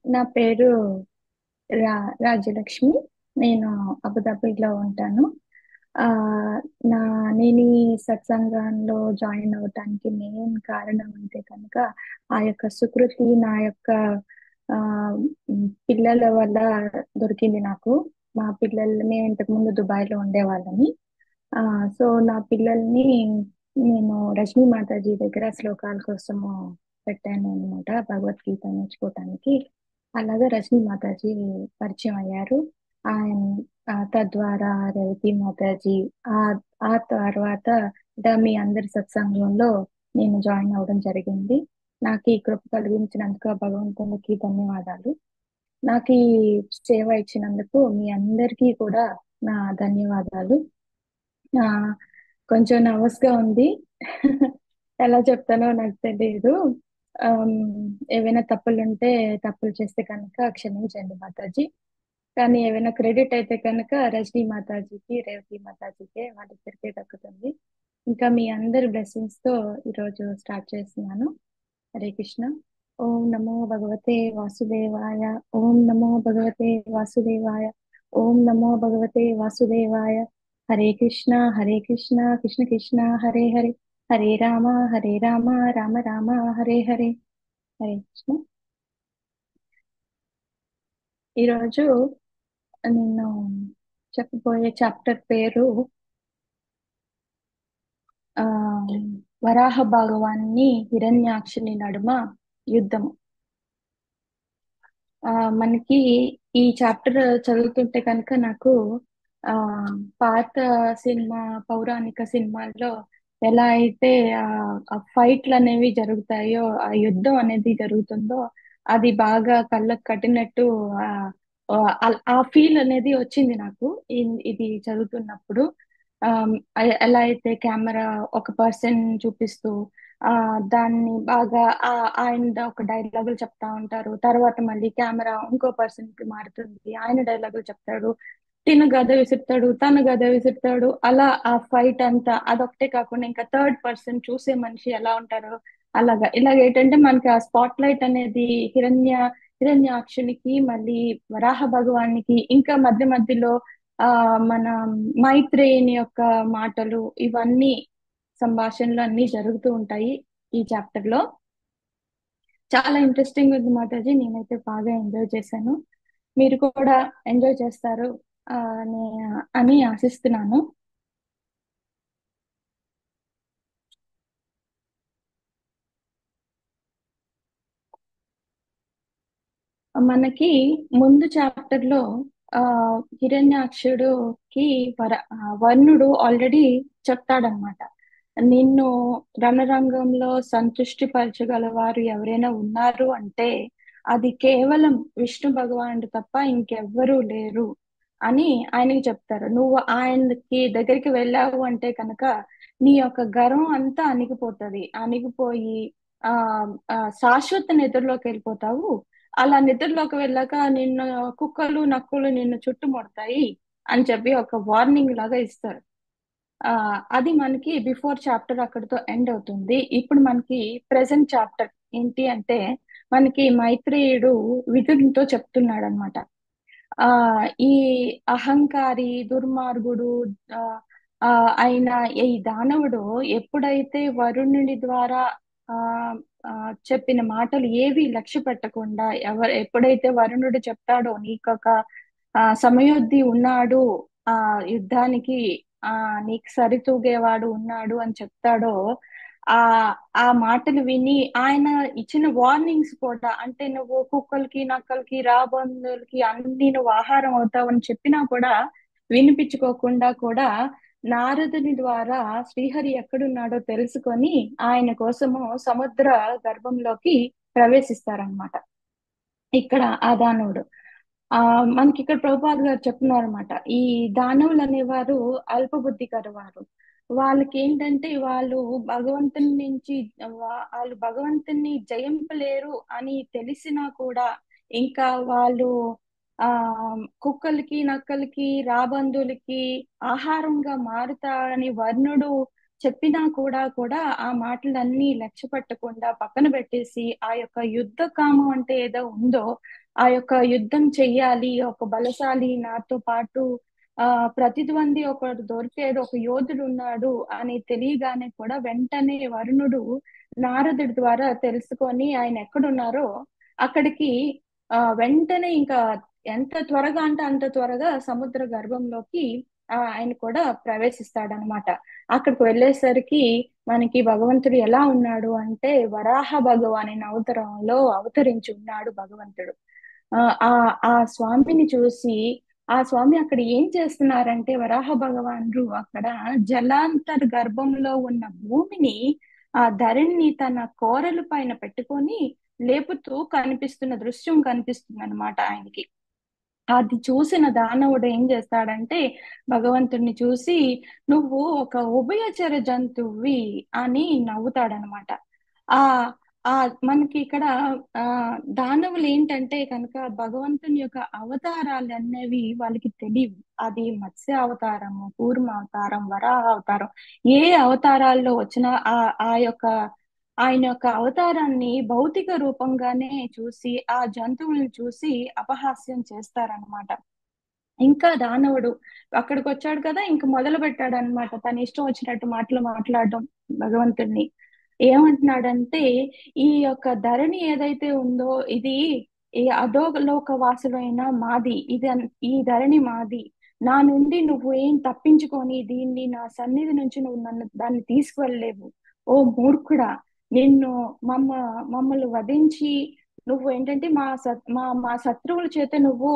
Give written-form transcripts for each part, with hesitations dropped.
నా పేరు రా రాజ్యలక్ష్మి. నేను అబుదాబిలో ఉంటాను. ఆ నా నేను ఈ సత్సంగంలో జాయిన్ అవ్వటానికి మెయిన్ కారణం అంటే కనుక ఆ యొక్క సుకృతి నా యొక్క ఆ పిల్లల వల్ల దొరికింది నాకు. మా పిల్లల్ని ఇంతకు ముందు దుబాయ్లో ఉండేవాళ్ళని. ఆ సో నా పిల్లల్ని నేను రజనీ మాతాజీ దగ్గర శ్లోకాల కోసము పెట్టాను అనమాట, భగవద్గీత నేర్చుకోవటానికి. అలాగే రజనీ మాతాజీ పరిచయం అయ్యారు. ఆయన తద్వారా రేవతి మాతాజీ, ఆ ఆ తర్వాత మీ అందరి సత్సంగంలో నేను జాయిన్ అవ్వడం జరిగింది. నాకు ఈ కృప కలిగించినందుకు ఆ భగవంతునికి ధన్యవాదాలు. నాకు ఈ సేవ ఇచ్చినందుకు మీ అందరికీ కూడా నా ధన్యవాదాలు. ఆ కొంచెం నర్వస్ గా ఉంది. ఎలా చెప్తానో నాకు తెలియదు. ఆమ్, ఏవైనా తప్పులు ఉంటే, తప్పులు చేస్తే కనుక క్షమించండి మాతాజీ. కానీ ఏవైనా క్రెడిట్ అయితే కనుక రజనీ మాతాజీకి, రేవతి మాతాజీకే, వాళ్ళిద్దరికే దక్కుతుంది. ఇంకా మీ అందరి బ్లెస్సింగ్స్ తో ఈరోజు స్టార్ట్ చేస్తున్నాను. హరే కృష్ణ. ఓం నమో భగవతే వాసుదేవాయ. ఓం నమో భగవతే వాసుదేవాయ. ఓం నమో భగవతే వాసుదేవాయ. హరే కృష్ణ హరే కృష్ణ కృష్ణ కృష్ణ హరే హరే. హరే రామ హరే రామ రామ రామ హరే హరే. హరే కృష్ణ. ఈరోజు నేను చెప్పబోయే చాప్టర్ పేరు ఆ వరాహ భగవాన్ని హిరణ్యాక్షుని నడుమ యుద్ధము. ఆ మనకి ఈ చాప్టర్ చదువుతుంటే కనుక నాకు ఆ పాత సినిమా, పౌరాణిక సినిమాల్లో ఎలా అయితే ఆ ఆ ఫైట్లు అనేవి జరుగుతాయో, ఆ యుద్ధం అనేది జరుగుతుందో, అది బాగా కళ్ళకు కట్టినట్టు ఆ ఆ ఫీల్ అనేది వచ్చింది నాకు ఇది చదువుతున్నప్పుడు. ఆ ఎలా అయితే కెమెరా ఒక పర్సన్ చూపిస్తూ ఆ దాన్ని బాగా ఆయన ఒక డైలాగులు చెప్తా ఉంటారు, తర్వాత మళ్ళీ కెమెరా ఇంకో పర్సన్ కి మారుతుంది, ఆయన డైలాగులు చెప్తాడు, తిను గద విసురుతాడు, తను గద విసురుతాడు, అలా ఆ ఫైట్ అంతా అదొకటే కాకుండా ఇంకా థర్డ్ పర్సన్ చూసే మనిషి ఎలా ఉంటారో అలాగా. ఇలాగ ఏంటంటే మనకి ఆ స్పాట్ లైట్ అనేది హిరణ్యాక్షునికి, మళ్ళీ వరాహ భగవానికి, ఇంకా మధ్య మధ్యలో ఆ మన మైత్రేయుని యొక్క మాటలు, ఇవన్నీ సంభాషణలు అన్ని జరుగుతూ ఉంటాయి ఈ చాప్టర్ లో. చాలా ఇంట్రెస్టింగ్ ఉంది మాతాజీ. నేనైతే బాగా ఎంజాయ్ చేశాను. మీరు కూడా ఎంజాయ్ చేస్తారు ఆ, అని అని ఆశిస్తున్నాను. మనకి ముందు చాప్టర్ లో ఆ హిరణ్యాక్షుడుకి వర్ణుడు ఆల్రెడీ చెప్తాడనమాట. నిన్ను రణరంగంలో సంతృష్టి పరచగల వారు ఎవరైనా ఉన్నారు అంటే అది కేవలం విష్ణు భగవానుడు తప్ప ఇంకెవ్వరూ లేరు అని ఆయనకి చెప్తారు. నువ్వు ఆయనకి దగ్గరికి వెళ్ళావు అంటే కనుక నీ యొక్క గర్వం అంతా అణిగిపోతది. అణిగిపోయి ఆ శాశ్వత నిద్రలోకి వెళ్ళిపోతావు. అలా నిద్రలోకి వెళ్ళాక నిన్ను కుక్కలు నక్కలు నిన్ను చుట్టుముడతాయి అని చెప్పి ఒక వార్నింగ్ లాగా ఇస్తారు. ఆ అది మనకి బిఫోర్ చాప్టర్ అక్కడితో ఎండ్ అవుతుంది. ఇప్పుడు మనకి ప్రెసెంట్ చాప్టర్ ఏంటి అంటే, మనకి మైత్రేయుడు విదురునితో చెప్తున్నాడు అనమాట. ఆ ఈ అహంకారి దుర్మార్గుడు ఆ ఆ అయిన ఈ దానవుడు ఎప్పుడైతే వరుణుడి ద్వారా ఆ ఆ చెప్పిన మాటలు ఏవి లక్ష్య పెట్టకుండా, ఎప్పుడైతే వరుణుడు చెప్తాడో నీకొక సమయోద్ధి ఉన్నాడు, ఆ యుద్ధానికి ఆ నీకు సరితూగేవాడు ఉన్నాడు అని చెప్తాడో, ఆ ఆ మాటలు విని ఆయన ఇచ్చిన వార్నింగ్స్ కూడా, అంటే నువ్వు కుక్కలకి నక్కలకి రాబందులకి అన్ని నువ్వు ఆహారం అవుతావని చెప్పినా కూడా వినిపించుకోకుండా కూడా నారదుని ద్వారా శ్రీహరి ఎక్కడున్నాడో తెలుసుకొని ఆయన కోసము సముద్ర గర్భంలోకి ప్రవేశిస్తారనమాట. ఇక్కడ ఆ దానవుడు ఆ మనకి ఇక్కడ ప్రభుపాద్ గారు చెప్తున్నారు అనమాట. ఈ దానవులు అనేవారు అల్పబుద్ధి కలవారు. వాళ్ళకి ఏంటంటే వాళ్ళు భగవంతుని నుంచి వాళ్ళు భగవంతుని జయింపలేరు అని తెలిసినా కూడా ఇంకా వాళ్ళు ఆ కుక్కలకి నక్కలకి రాబందులకి ఆహారంగా మారుతారని వర్ణుడు చెప్పినా కూడా ఆ మాటలన్నీ లక్ష్య పెట్టకుండా పక్కన పెట్టేసి ఆ యొక్క యుద్ధ కామం అంటే ఏదో ఉందో ఆ యొక్క యుద్ధం చెయ్యాలి, ఒక బలశాలి నాతో పాటు ఆ ప్రతిద్వంది ఒకడు దొరికాడు, ఒక యోధుడు ఉన్నాడు అని తెలియగానే కూడా వెంటనే వరుణుడు నారదుడి ద్వారా తెలుసుకొని ఆయన ఎక్కడున్నారో అక్కడికి వెంటనే ఇంకా ఎంత త్వరగా అంటే అంత త్వరగా సముద్ర గర్భంలోకి ఆయన కూడా ప్రవేశిస్తాడనమాట. అక్కడికి వెళ్ళేసరికి మనకి భగవంతుడు ఎలా ఉన్నాడు అంటే వరాహ భగవాని అవతారంలో అవతరించి ఉన్నాడు భగవంతుడు. ఆ ఆ ఆ స్వామిని చూసి ఆ స్వామి అక్కడ ఏం చేస్తున్నారంటే వరాహ భగవానుడు అక్కడ జలాంతర్ గర్భంలో ఉన్న భూమిని ఆ ధరణిని తన కోరల పైన పెట్టుకొని లేపుతూ కనిపిస్తున్న దృశ్యం కనిపిస్తుంది అనమాట ఆయనకి. అది చూసిన దానవుడు ఏం చేస్తాడంటే భగవంతుడిని చూసి నువ్వు ఒక ఉభయచర జంతువువి అని నవ్వుతాడనమాట. ఆ ఆ మనకి ఇక్కడ ఆ దానవులు ఏంటంటే కనుక భగవంతుని యొక్క అవతారాలు అనేవి వాళ్ళకి తెలియవు. అది మత్స్య అవతారము, కూర్మ అవతారం, వరాహ అవతారం, ఏ అవతారాల్లో వచ్చినా ఆ యొక్క ఆయన యొక్క అవతారాన్ని భౌతిక రూపంగానే చూసి ఆ జంతువుల్ని చూసి అపహాస్యం చేస్తారనమాట. ఇంకా దానవుడు అక్కడికి వచ్చాడు కదా, ఇంక మొదలు పెట్టాడు అనమాట తన ఇష్టం వచ్చినట్టు మాటలు మాట్లాడడం భగవంతుడిని. ఏమంటున్నాడంటే ఈ యొక్క ధరణి ఏదైతే ఉందో ఇది ఈ అధోలోక వాసులైన మాది, ఈ ధరణి మాది. నా నుండి నువ్వు ఏం తప్పించుకొని దీన్ని నా సన్నిధి నుంచి నువ్వు దాన్ని తీసుకువెళ్ళలేవు. ఓ మూర్ఖుడా, నిన్ను మమ్మ మమ్మల్ని వధించి నువ్వు ఏంటంటే మా శత్రువుల చేత నువ్వు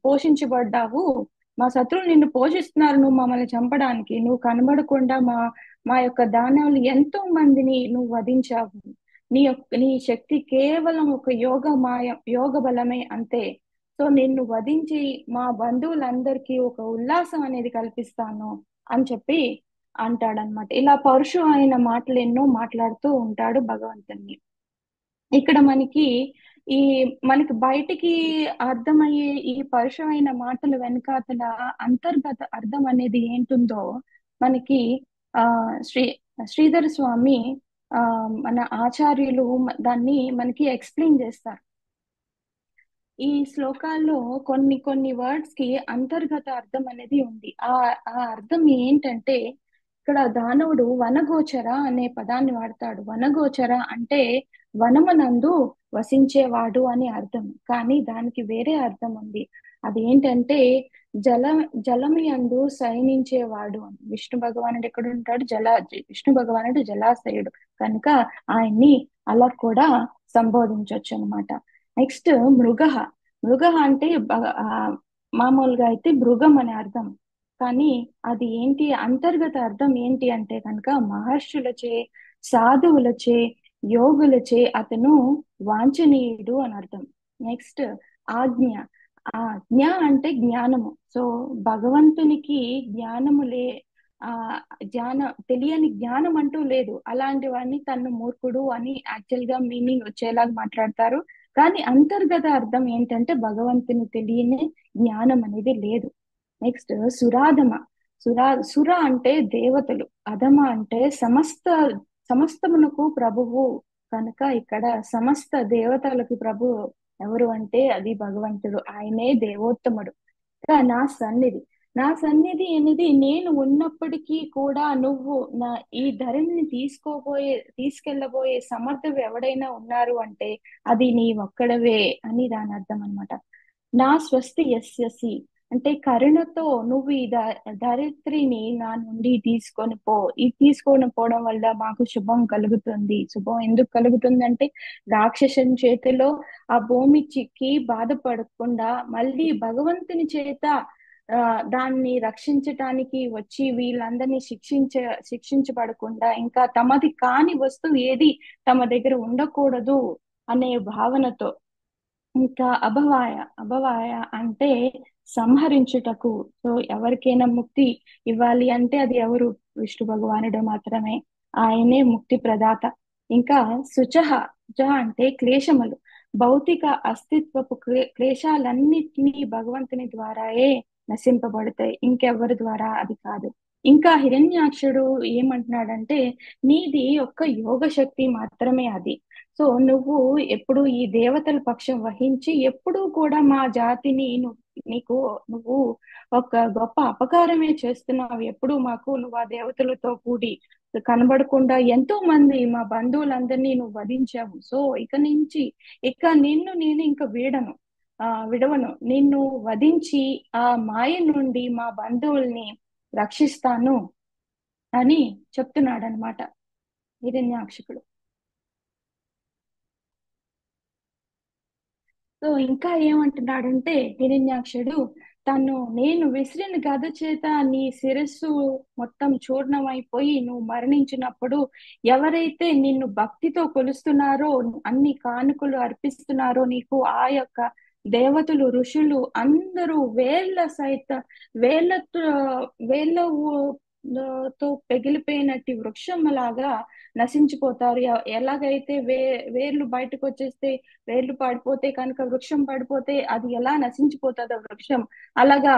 పోషించబడ్డావు. మా శత్రువులు నిన్ను పోషిస్తున్నారు నువ్వు మమ్మల్ని చంపడానికి. నువ్వు కనబడకుండా మా యొక్క దానవులు ఎంతో మందిని నువ్వు వధించావు. నీ శక్తి కేవలం ఒక యోగ బలమే అంతే. సో నిన్ను వధించి మా బంధువులందరికీ ఒక ఉల్లాసం అనేది కల్పిస్తాను అని చెప్పి అంటాడనమాట. ఇలా పరుషమైన మాటలు ఎన్నో మాట్లాడుతూ ఉంటాడు భగవంతుని. ఇక్కడ ఈ మనకి బయటికి అర్థమయ్యే ఈ పరుషమైన మాటల వెనకాతల అంతర్గత అర్థం అనేది ఏంటుందో మనకి ఆ శ్రీ శ్రీధర స్వామి ఆ మన ఆచార్యులు దాన్ని మనకి ఎక్స్ప్లెయిన్ చేస్తారు. ఈ శ్లోకాల్లో కొన్ని కొన్ని వర్డ్స్ కి అంతర్గత అర్థం అనేది ఉంది. ఆ అర్థం ఏంటంటే ఇక్కడ దానవుడు వనగోచర అనే పదాన్ని వాడతాడు. వనగోచర అంటే వనమునందు వసించేవాడు అని అర్థం. కానీ దానికి వేరే అర్థం ఉంది. అది ఏంటంటే జల జలమియందు శయనించేవాడు అని. విష్ణు భగవానుడు ఎక్కడ ఉంటాడు? విష్ణు భగవానుడు జలాశయుడు కనుక ఆయన్ని అలా కూడా సంబోధించవచ్చు అనమాట. నెక్స్ట్ మృగ. మృగ అంటే మామూలుగా అయితే మృగం అనే అర్థం. కానీ అది ఏంటి అంతర్గత అర్థం ఏంటి అంటే కనుక మహర్షులచే, సాధువులచే, యోగులచే అతను వాంఛనీయుడు అని అర్థం. నెక్స్ట్ ఆజ్ఞ. ఆజ్ఞ అంటే జ్ఞానము. సో భగవంతునికి ఆ తెలియని జ్ఞానం అంటూ లేదు. అలాంటివన్నీ తను మూర్ఖుడు అని యాక్చువల్ గా మీనింగ్ వచ్చేలాగా మాట్లాడతారు. కానీ అంతర్గత అర్థం ఏంటంటే భగవంతుని తెలియని జ్ఞానం అనేది లేదు. నెక్స్ట్ సురాధమ. సుర అంటే దేవతలు, అధమ అంటే సమస్తమునకు ప్రభువు. కనుక ఇక్కడ సమస్త దేవతలకు ప్రభు ఎవరు అంటే అది భగవంతుడు. ఆయనే దేవోత్తముడు. ఇంకా నా సన్నిధి అనేది నేను ఉన్నప్పటికీ కూడా నువ్వు ఈ ధరణిని తీసుకెళ్ళబోయే సమర్థుడు ఎవడైనా ఉన్నారు అంటే అది నీ ఒక్కడవే అని దాని అర్థం అనమాట. నా స్వస్తి యస్యసి అంటే కరుణతో నువ్వు ధరిత్రిని నా నుండి తీసుకొని పోవడం వల్ల మాకు శుభం కలుగుతుంది. శుభం ఎందుకు కలుగుతుంది అంటే రాక్షసుని చేతిలో ఆ భూమి చిక్కి బాధపడకుండా మళ్ళీ భగవంతుని చేత దాన్ని రక్షించటానికి వచ్చి వీళ్ళందరినీ శిక్షించబడకుండా ఇంకా తమది కాని వస్తువు ఏది తమ దగ్గర ఉండకూడదు అనే భావనతో. ఇంకా అభవాయ అంటే సంహరించుటకు. సో ఎవరికైనా ముక్తి ఇవ్వాలి అంటే అది ఎవరు? విష్ణు భగవానుడు మాత్రమే. ఆయనే ముక్తి ప్రదాత. ఇంకా శుచ అంటే క్లేశములు, భౌతిక అస్తిత్వపు క్లేశాలన్నిటినీ భగవంతుని ద్వారాయే నశింపబడతాయి. ఇంకెవరి ద్వారా అది కాదు. ఇంకా హిరణ్యాక్షుడు ఏమంటున్నాడంటే, నీది ఒక్క యోగ శక్తి మాత్రమే అది. సో నువ్వు ఎప్పుడు ఈ దేవతల పక్షం వహించి ఎప్పుడూ కూడా మా జాతిని నీకు నువ్వు ఒక గొప్ప అపకారమే చేస్తున్నావు. ఎప్పుడు మాకు నువ్వు ఆ దేవతలతో కూడి కనబడకుండా ఎంతో మంది మా బంధువులందరినీ నువ్వు వధించావు. సో ఇక నిన్ను నేను ఇంక విడవను. నిన్ను వధించి ఆ మాయ నుండి మా బంధువుల్ని రక్షిస్తాను అని చెప్తున్నాడనమాట హిరణ్యాక్షకుడు. సో ఇంకా ఏమంటున్నాడంటే హిరణ్యాక్షుడు, నేను విసిరిన గద చేత నీ శిరస్సు మొత్తం చూర్ణమైపోయి నువ్వు మరణించినప్పుడు ఎవరైతే నిన్ను భక్తితో కొలుస్తున్నారో, అన్ని కానుకలు అర్పిస్తున్నారో నీకు, ఆ యొక్క దేవతలు ఋషులు అందరూ వేళ్ళతో వేళ్ళ తో పెగిలిపోయినట్టు వృక్షం లాగా నశించిపోతారు. ఎలాగైతే వేర్లు బయటకు వచ్చేస్తే, వేర్లు పడిపోతే కనుక వృక్షం పడిపోతే అది ఎలా నశించిపోతుందో వృక్షం, అలాగా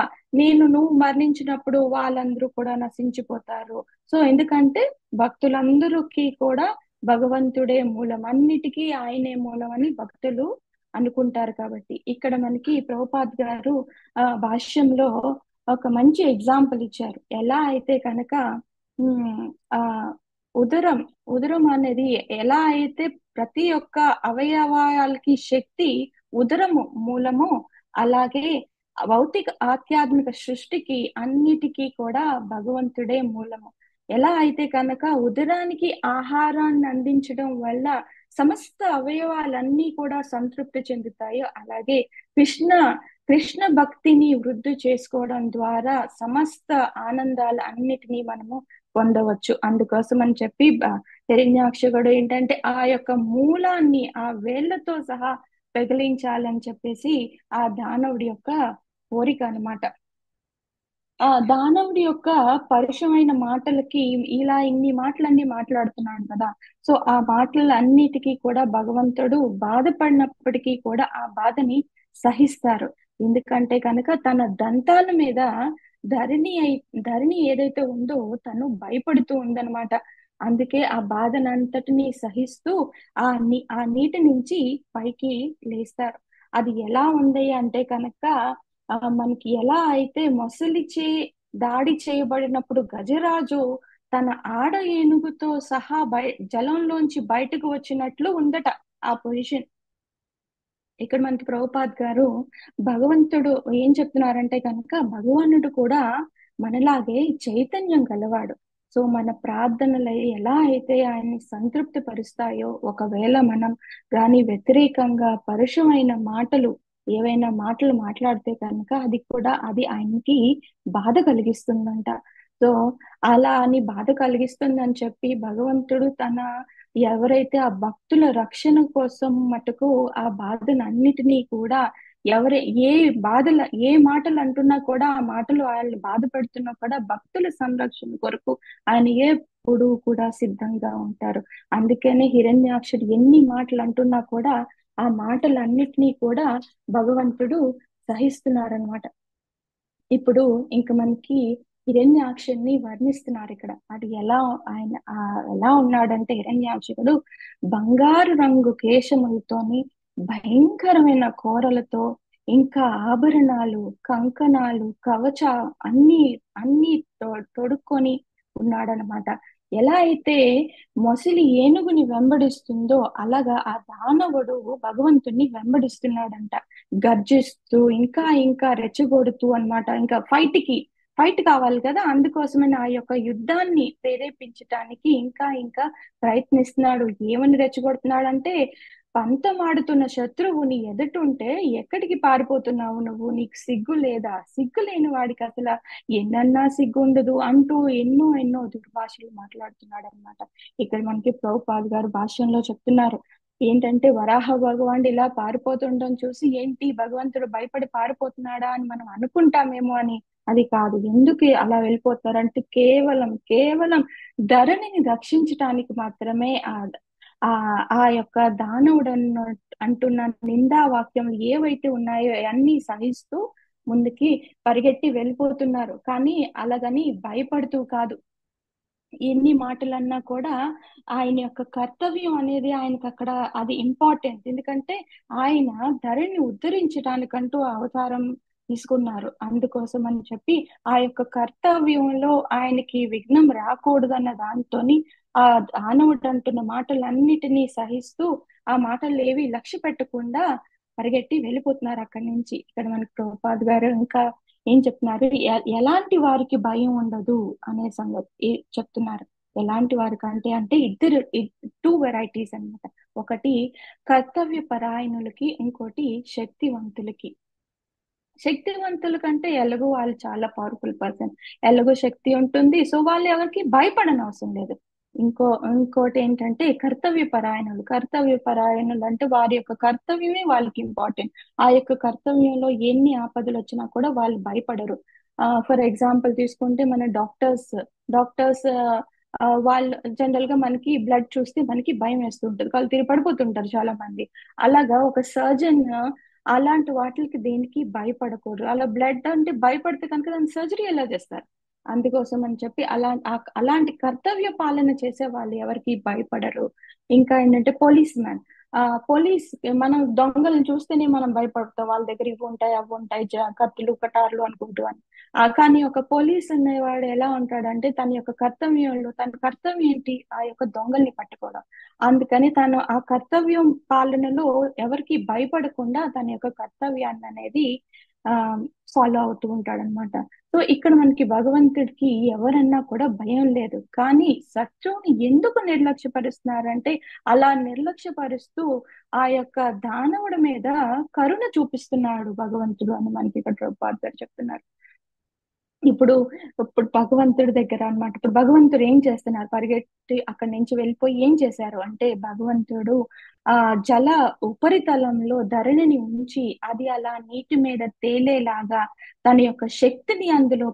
నువ్వు మరణించినప్పుడు వాళ్ళందరూ కూడా నశించిపోతారు. సో ఎందుకంటే భక్తులందరికీ కూడా భగవంతుడే మూలం, అన్నిటికీ ఆయనే మూలం అని భక్తులు అనుకుంటారు. కాబట్టి ఇక్కడ మనకి ప్రభుపాద్ గారు భాష్యంలో ఒక మంచి ఎగ్జాంపుల్ ఇచ్చారు. ఎలా అయితే కనుక ఉమ్, ఆ ఉదరం ఉదరం అనేది ఎలా అయితే ప్రతి ఒక్క అవయవాలకి శక్తి ఉదరము మూలము, అలాగే భౌతిక ఆధ్యాత్మిక సృష్టికి అన్నిటికీ కూడా భగవంతుడే మూలము. ఎలా అయితే కనుక ఉదరానికి ఆహారాన్ని అందించడం వల్ల సమస్త అవయవాలన్నీ కూడా సంతృప్తి చెందుతాయో, అలాగే కృష్ణ కృష్ణ భక్తిని వృద్ధి చేసుకోవడం ద్వారా సమస్త ఆనందాలు అన్నిటినీ మనము పొందవచ్చు. అందుకోసం అని చెప్పి హిరణ్యాక్షకుడు ఏంటంటే ఆ యొక్క మూలాన్ని ఆ వేళ్లతో సహా పెగిలించాలని చెప్పేసి ఆ దానవుడి యొక్క కోరిక అన్నమాట. ఆ దానవుడి యొక్క పరుషమైన మాటలకి ఇలా ఇన్ని మాటలన్నీ మాట్లాడుతున్నాడు కదా. సో ఆ మాటలన్నిటికీ కూడా భగవంతుడు బాధపడినప్పటికీ కూడా ఆ బాధని సహిస్తారు. ఎందుకంటే కనుక తన దంతాల మీద ధరణి అయి ధరణి ఏదైతే ఉందో తను భయపడుతూ ఉందన్నమాట. అందుకే ఆ బాధనంతటిని సహిస్తూ ఆ నీటి నుంచి పైకి లేస్తారు. అది ఎలా ఉంది అంటే కనుక మనకి ఎలా అయితే మొసలిచే దాడి చేయబడినప్పుడు గజరాజు తన ఆడ ఏనుగుతో సహా జలంలోంచి బయటకు వచ్చినట్లు ఉందట ఆ పొజిషన్. ఇక్కడ మనకి ప్రభుపాద్ గారు భగవంతుడు ఏం చెప్తున్నారంటే కనుక భగవానుడు కూడా మనలాగే చైతన్యం గలవాడు. సో మన ప్రార్థనలు ఎలా అయితే ఆయన్ని సంతృప్తి పరుస్తాయో, ఒకవేళ మనం గాని వ్యతిరేకంగా పరుషమైన మాటలు ఏవైనా మాటలు మాట్లాడితే కనుక అది ఆయనకి బాధ కలిగిస్తుందంట. సో అలా అని బాధ కలిగిస్తుందని చెప్పి భగవంతుడు ఎవరైతే ఆ భక్తుల రక్షణ కోసం మటుకు ఆ బాధనన్నిటినీ కూడా ఎవరు ఏ ఏ మాటలు అంటున్నా కూడా ఆ మాటలు ఆయన్ని బాధ పెడుతున్నా కూడా భక్తుల సంరక్షణ కొరకు ఆయన ఎప్పుడు కూడా సిద్ధంగా ఉంటారు. అందుకనే హిరణ్యాక్షుడు ఎన్ని మాటలు అంటున్నా కూడా ఆ మాటలన్నిటినీ కూడా భగవంతుడు సహిస్తున్నారనమాట. ఇప్పుడు ఇంక మనకి హిరణ్యాక్షుడిని వర్ణిస్తున్నారు ఇక్కడ. అది ఎలా ఉన్నాడంటే హిరణ్యాక్షుడు బంగారు రంగు కేశములతోని భయంకరమైన కోరలతో, ఇంకా ఆభరణాలు, కంకణాలు, కవచ అన్ని అన్ని తొడుక్కొని ఉన్నాడనమాట. ఎలా అయితే మొసలి ఏనుగుని వెంబడిస్తుందో అలాగా ఆ దానవుడు భగవంతుణ్ణి వెంబడిస్తున్నాడంట, గర్జిస్తూ ఇంకా ఇంకా రెచ్చగొడుతూ అన్నమాట. ఇంకా ఫైట్ కావాలి కదా, అందుకోసమని ఆ యొక్క యుద్ధాన్ని ప్రేరేపించటానికి ఇంకా ఇంకా ప్రయత్నిస్తున్నాడు. ఏమని రెచ్చగొడుతున్నాడంటే, పంతమాడుతున్న శత్రువు నీ ఎదుటుంటే ఎక్కడికి పారిపోతున్నావు నువ్వు, నీకు సిగ్గు లేదా, సిగ్గు లేని వాడికి అసలు ఎన్నన్నా సిగ్గు ఉండదు అంటూ ఎన్నో ఎన్నో దుర్భాషలు మాట్లాడుతున్నాడు అనమాట. ఇక్కడ మనకి ప్రభుపాద్ గారు భాష్యంలో చెప్తున్నారు ఏంటంటే, వరాహ భగవానుడు ఇలా పారిపోతుండడం చూసి ఏంటి భగవంతుడు భయపడి పారిపోతున్నాడా అని మనం అనుకుంటామేమో అని. అది కాదు. ఎందుకు అలా వెళ్ళిపోతారంటే కేవలం కేవలం ధరణిని రక్షించటానికి మాత్రమే ఆ ఆ యొక్క దానవుడు అంటున్న నిందా వాక్యములు ఏవైతే ఉన్నాయో అన్ని సహిస్తూ ముందుకి పరిగెట్టి వెళ్ళిపోతున్నారు. కానీ అలాగని భయపడుతూ కాదు. ఎన్ని మాటలన్నా కూడా ఆయన యొక్క కర్తవ్యం అనేది ఆయనకు అక్కడ అది ఇంపార్టెంట్. ఎందుకంటే ఆయన ధరణిని ఉద్ధరించడానికంటూ ఆ అవతారం తీసుకున్నారు. అందుకోసం అని చెప్పి ఆ యొక్క కర్తవ్యంలో ఆయనకి విఘ్నం రాకూడదన్న దాంతోని ఆ దానవుడు అంటున్న మాటలన్నిటినీ సహిస్తూ ఆ మాటలు ఏవి లక్ష్య పెట్టకుండా పరిగెట్టి వెళ్ళిపోతున్నారు అక్కడి నుంచి. ఇక్కడ మనకి ప్రభుపాద్ గారు ఇంకా ఏం చెప్తున్నారు, ఎలాంటి వారికి భయం ఉండదు అనే సంగతి చెప్తున్నారు. ఎలాంటి వారికి అంటే ఇద్దరు, టూ వెరైటీస్ అన్నమాట. ఒకటి కర్తవ్య పరాయణులకి, ఇంకోటి శక్తివంతులకి. శక్తివంతుల కంటే ఎలాగో వాళ్ళు చాలా పవర్ఫుల్ పర్సన్, ఎలాగో శక్తి ఉంటుంది, సో వాళ్ళు ఎవరికి భయపడని అవసరం లేదు. ఇంకోటి ఏంటంటే కర్తవ్య పరాయణులు. కర్తవ్య పరాయణులు అంటే వారి యొక్క కర్తవ్యమే వాళ్ళకి ఇంపార్టెంట్. ఆ యొక్క కర్తవ్యంలో ఎన్ని ఆపదలు వచ్చినా కూడా వాళ్ళు భయపడరు. ఫర్ ఎగ్జాంపుల్ తీసుకుంటే మన డాక్టర్స్ వాళ్ళు జనరల్ గా మనకి బ్లడ్ చూస్తే మనకి భయం వేస్తూ ఉంటుంది, వాళ్ళు తిరిగి పడిపోతుంటారు చాలా మంది. అలాగా ఒక సర్జన్ అలాంటి వాటికి దేనికి భయపడకూడదు. అలా బ్లడ్ అంటే భయపడితే కనుక దాని సర్జరీ ఎలా చేస్తారు? అందుకోసం అని చెప్పి అలాంటి కర్తవ్య పాలన చేసే వాళ్ళు ఎవరికి భయపడరు. ఇంకా ఏంటంటే పోలీస్ మ్యాన్. పోలీస్, మనం దొంగలను చూస్తేనే మనం భయపడతాం, వాళ్ళ దగ్గర ఇవి ఉంటాయి అవి ఉంటాయి, కత్తులు కటార్లు అనుకుంటూ అని. కానీ ఒక పోలీస్ అనేవాడు ఎలా ఉంటాడంటే తన యొక్క కర్తవ్యంలో, తన కర్తవ్యం ఏంటి, ఆ యొక్క దొంగల్ని పట్టుకోవడం. అందుకని తను ఆ కర్తవ్యం పాలనలో ఎవరికి భయపడకుండా తన యొక్క కర్తవ్యాన్ని అనేది ఆ ఫాలో అవుతూ ఉంటాడనమాట. సో ఇక్కడ మనకి భగవంతుడికి ఎవరన్నా కూడా భయం లేదు. కానీ శత్రువుని ఎందుకు నిర్లక్ష్యపరుస్తున్నారంటే అలా నిర్లక్ష్యపరుస్తూ ఆ యొక్క దానవుడి మీద కరుణ చూపిస్తున్నాడు భగవంతుడు అని మనకి ఇక్కడ ప్రభుపాద గారు చెప్తున్నారు. ఇప్పుడు ఇప్పుడు భగవంతుడి దగ్గర అన్నమాట. ఇప్పుడు భగవంతుడు ఏం చేస్తున్నారు, పరిగెట్టి అక్కడి నుంచి వెళ్ళిపోయి ఏం చేశారు అంటే, భగవంతుడు ఆ జల ఉపరితలంలో ధరణిని ఉంచి అది అలా నీటి మీద తేలేలాగా తన యొక్క శక్తిని అందులో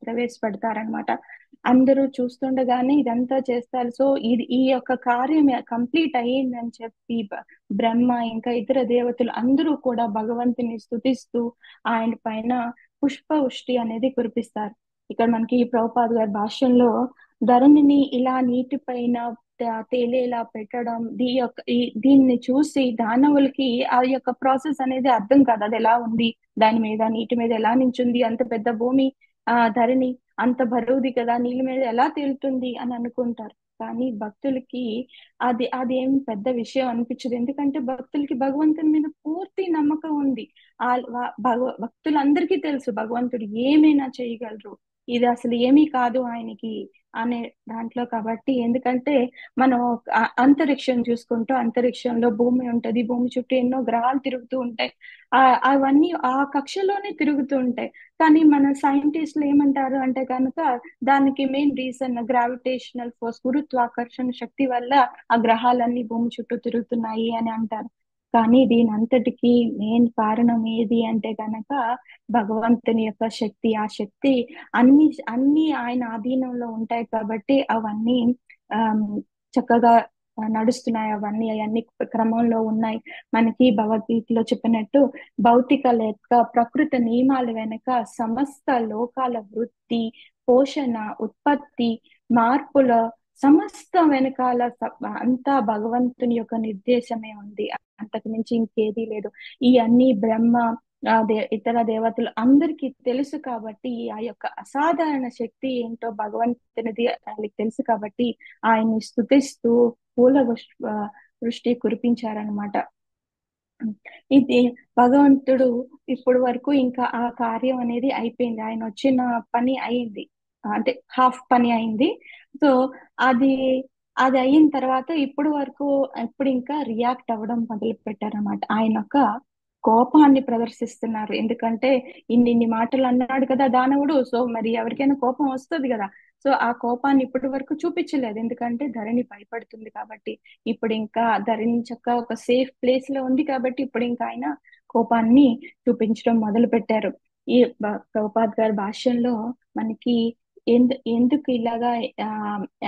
ప్రవేశపెడతారనమాట. అందరూ చూస్తుండగానే ఇదంతా చేస్తారు. సో ఈ యొక్క కార్యం కంప్లీట్ అయ్యిందని చెప్పి బ్రహ్మ ఇంకా ఇతర దేవతలు అందరూ కూడా భగవంతుని స్తుతిస్తూ ఆయన పైన పుష్పవృష్టి అనేది కురిపిస్తారు. ఇక్కడ మనకి ఈ ప్రభుపాద్ గారి భాష్యంలో ధరణిని ఇలా నీటి పైన తేలేలా పెట్టడం, దీన్ని చూసి దానవులకి ఆ యొక్క ప్రాసెస్ అనేది అర్థం కాదు. అది ఎలా ఉంది, దాని మీద నీటి మీద ఎలా నించుంది, అంత పెద్ద భూమి, ధరణి అంత బరువుది కదా, నీళ్ళ మీద ఎలా తేలుతుంది అని అనుకుంటారు. కానీ భక్తులకి అదేం పెద్ద విషయం అనిపించదు. ఎందుకంటే భక్తులకి భగవంతుని మీద పూర్తి నమ్మకం ఉంది. భక్తులందరికీ తెలుసు భగవంతుడు ఏమైనా చేయగలరు, ఇది అసలు ఏమీ కాదు ఆయనకి అనే దాంట్లో. కాబట్టి ఎందుకంటే మనం అంతరిక్షం చూసుకుంటూ, అంతరిక్షంలో భూమి ఉంటది, భూమి చుట్టూ ఎన్నో గ్రహాలు తిరుగుతూ ఉంటాయి. అవన్నీ ఆ కక్షలోనే తిరుగుతూ ఉంటాయి. కానీ మన సైంటిస్టులు ఏమంటారు అంటే కనుక దానికి మెయిన్ రీజన్ గ్రావిటేషనల్ ఫోర్స్, గురుత్వాకర్షణ శక్తి వల్ల ఆ గ్రహాలన్నీ భూమి చుట్టూ తిరుగుతున్నాయి అని అంటారు. కానీ దీని అంతటికి మెయిన్ కారణం ఏది అంటే కనుక భగవంతుని యొక్క శక్తి. ఆ శక్తి అన్ని అన్ని ఆయన ఆధీనంలో ఉంటాయి కాబట్టి అవన్నీ ఆ చక్కగా నడుస్తున్నాయి. అవన్నీ క్రమంలో ఉన్నాయి. మనకి భగవద్గీతలో చెప్పినట్టు భౌతిక లేక ప్రకృతి నియమాల వెనుక సమస్త లోకాల వృత్తి, పోషణ, ఉత్పత్తి, మార్పుల సమస్త వెనకాల అంతా భగవంతుని యొక్క నిర్దేశమే ఉంది. అంతకు మించి ఇంకేదీ లేదు. ఈ అన్ని బ్రహ్మ ఇతర దేవతలు అందరికీ తెలుసు కాబట్టి ఆ యొక్క అసాధారణ శక్తి ఏంటో భగవంతునిది వాళ్ళకి తెలుసు కాబట్టి ఆయన్ని స్తుతిస్తూ పూల వృష్టి కురిపించారనమాట. ఇది భగవంతుడు ఇప్పుడు వరకు ఇంకా ఆ కార్యం అనేది అయిపోయింది, ఆయన వచ్చిన పని అయింది, అంటే హాఫ్ పని అయింది. సో అది అది అయిన తర్వాత ఇప్పుడు ఇంకా రియాక్ట్ అవ్వడం మొదలు పెట్టారనమాట. ఆయన ఒక కోపాన్ని ప్రదర్శిస్తున్నారు. ఎందుకంటే ఇన్ని మాటలు అన్నాడు కదా దానవుడు, సో మరి ఎవరికైనా కోపం వస్తుంది కదా. సో ఆ కోపాన్ని ఇప్పటి వరకు చూపించలేదు, ఎందుకంటే ధరణి భయపడుతుంది కాబట్టి. ఇప్పుడు ఇంకా ధరణి చక్క ఒక సేఫ్ ప్లేస్ లో ఉంది కాబట్టి ఇప్పుడు ఇంకా ఆయన కోపాన్ని చూపించడం మొదలు పెట్టారు. ఈ ప్రభుపాద్ గారి భాష్యంలో మనకి ఎందుకు ఇలాగా ఆ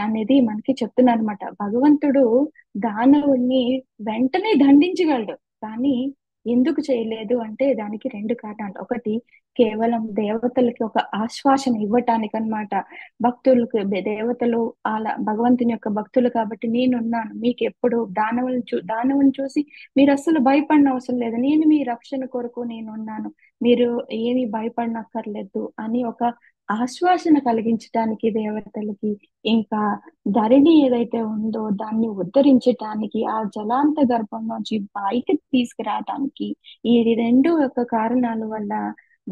అనేది మనకి చెప్తున్నారు అనమాట. భగవంతుడు దానవుణ్ణి వెంటనే దండించగలడు, కానీ ఎందుకు చేయలేదు అంటే దానికి రెండు కారణాలు. ఒకటి, కేవలం దేవతలకి ఒక ఆశ్వాసన ఇవ్వటానికి అన్నమాట. భక్తులకు దేవతలు అలా భగవంతుని యొక్క భక్తులు కాబట్టి నేనున్నాను మీకు ఎప్పుడు, దానవులను చూసి మీరు అస్సలు భయపడిన అవసరం లేదు, నేను మీ రక్షణ కొరకు నేనున్నాను, మీరు ఏమీ భయపడనక్కర్లేదు అని ఒక ఆశ్వాసన కలిగించటానికి దేవతలకి, ఇంకా ధరణి ఏదైతే ఉందో దాన్ని ఉద్ధరించటానికి, ఆ జలాంత గర్భం నుంచి బయటకు తీసుకురావటానికి, ఈ రెండు యొక్క కారణాల వల్ల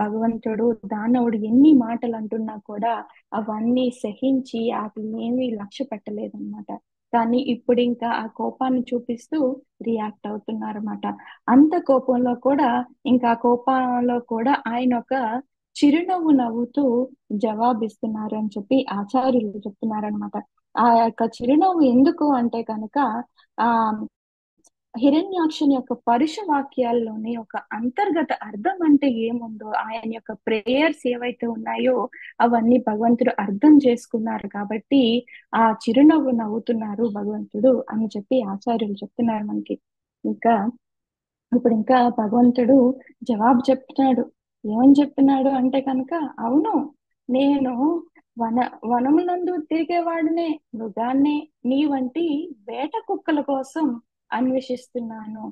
భగవంతుడు దానవుడు ఎన్ని మాటలు అంటున్నా కూడా అవన్నీ సహించి వాటిని ఏమీ లక్ష్య పెట్టలేదన్నమాట. కానీ ఇప్పుడు ఇంకా ఆ కోపాన్ని చూపిస్తూ రియాక్ట్ అవుతున్నారన్నమాట. అంత కోపంలో కూడా, ఇంకా ఆ కోపంలో కూడా ఆయన ఒక చిరునవ్వు నవ్వుతూ జవాబిస్తున్నారు అని చెప్పి ఆచార్యులు చెప్తున్నారనమాట. ఆ యొక్క చిరునవ్వు ఎందుకు అంటే కనుక, ఆ హిరణ్యాక్షుని యొక్క పరుష వాక్యాల్లోని ఒక అంతర్గత అర్థం అంటే ఏముందో, ఆయన యొక్క ప్రేయర్స్ ఏవైతే ఉన్నాయో అవన్నీ భగవంతుడు అర్థం చేసుకున్నారు కాబట్టి ఆ చిరునవ్వు నవ్వుతున్నారు భగవంతుడు అని చెప్పి ఆచార్యులు చెప్తున్నారు మనకి. ఇంకా ఇప్పుడు ఇంకా భగవంతుడు జవాబు చెప్తున్నాడు. ఏమని చెప్తున్నాడు అంటే కనుక, అవును, నేను వన వనమునందు తిరిగేవాడినే, మృగాన్నే, నీ వంటి వేట కుక్కల కోసం అన్వేషిస్తున్నాను.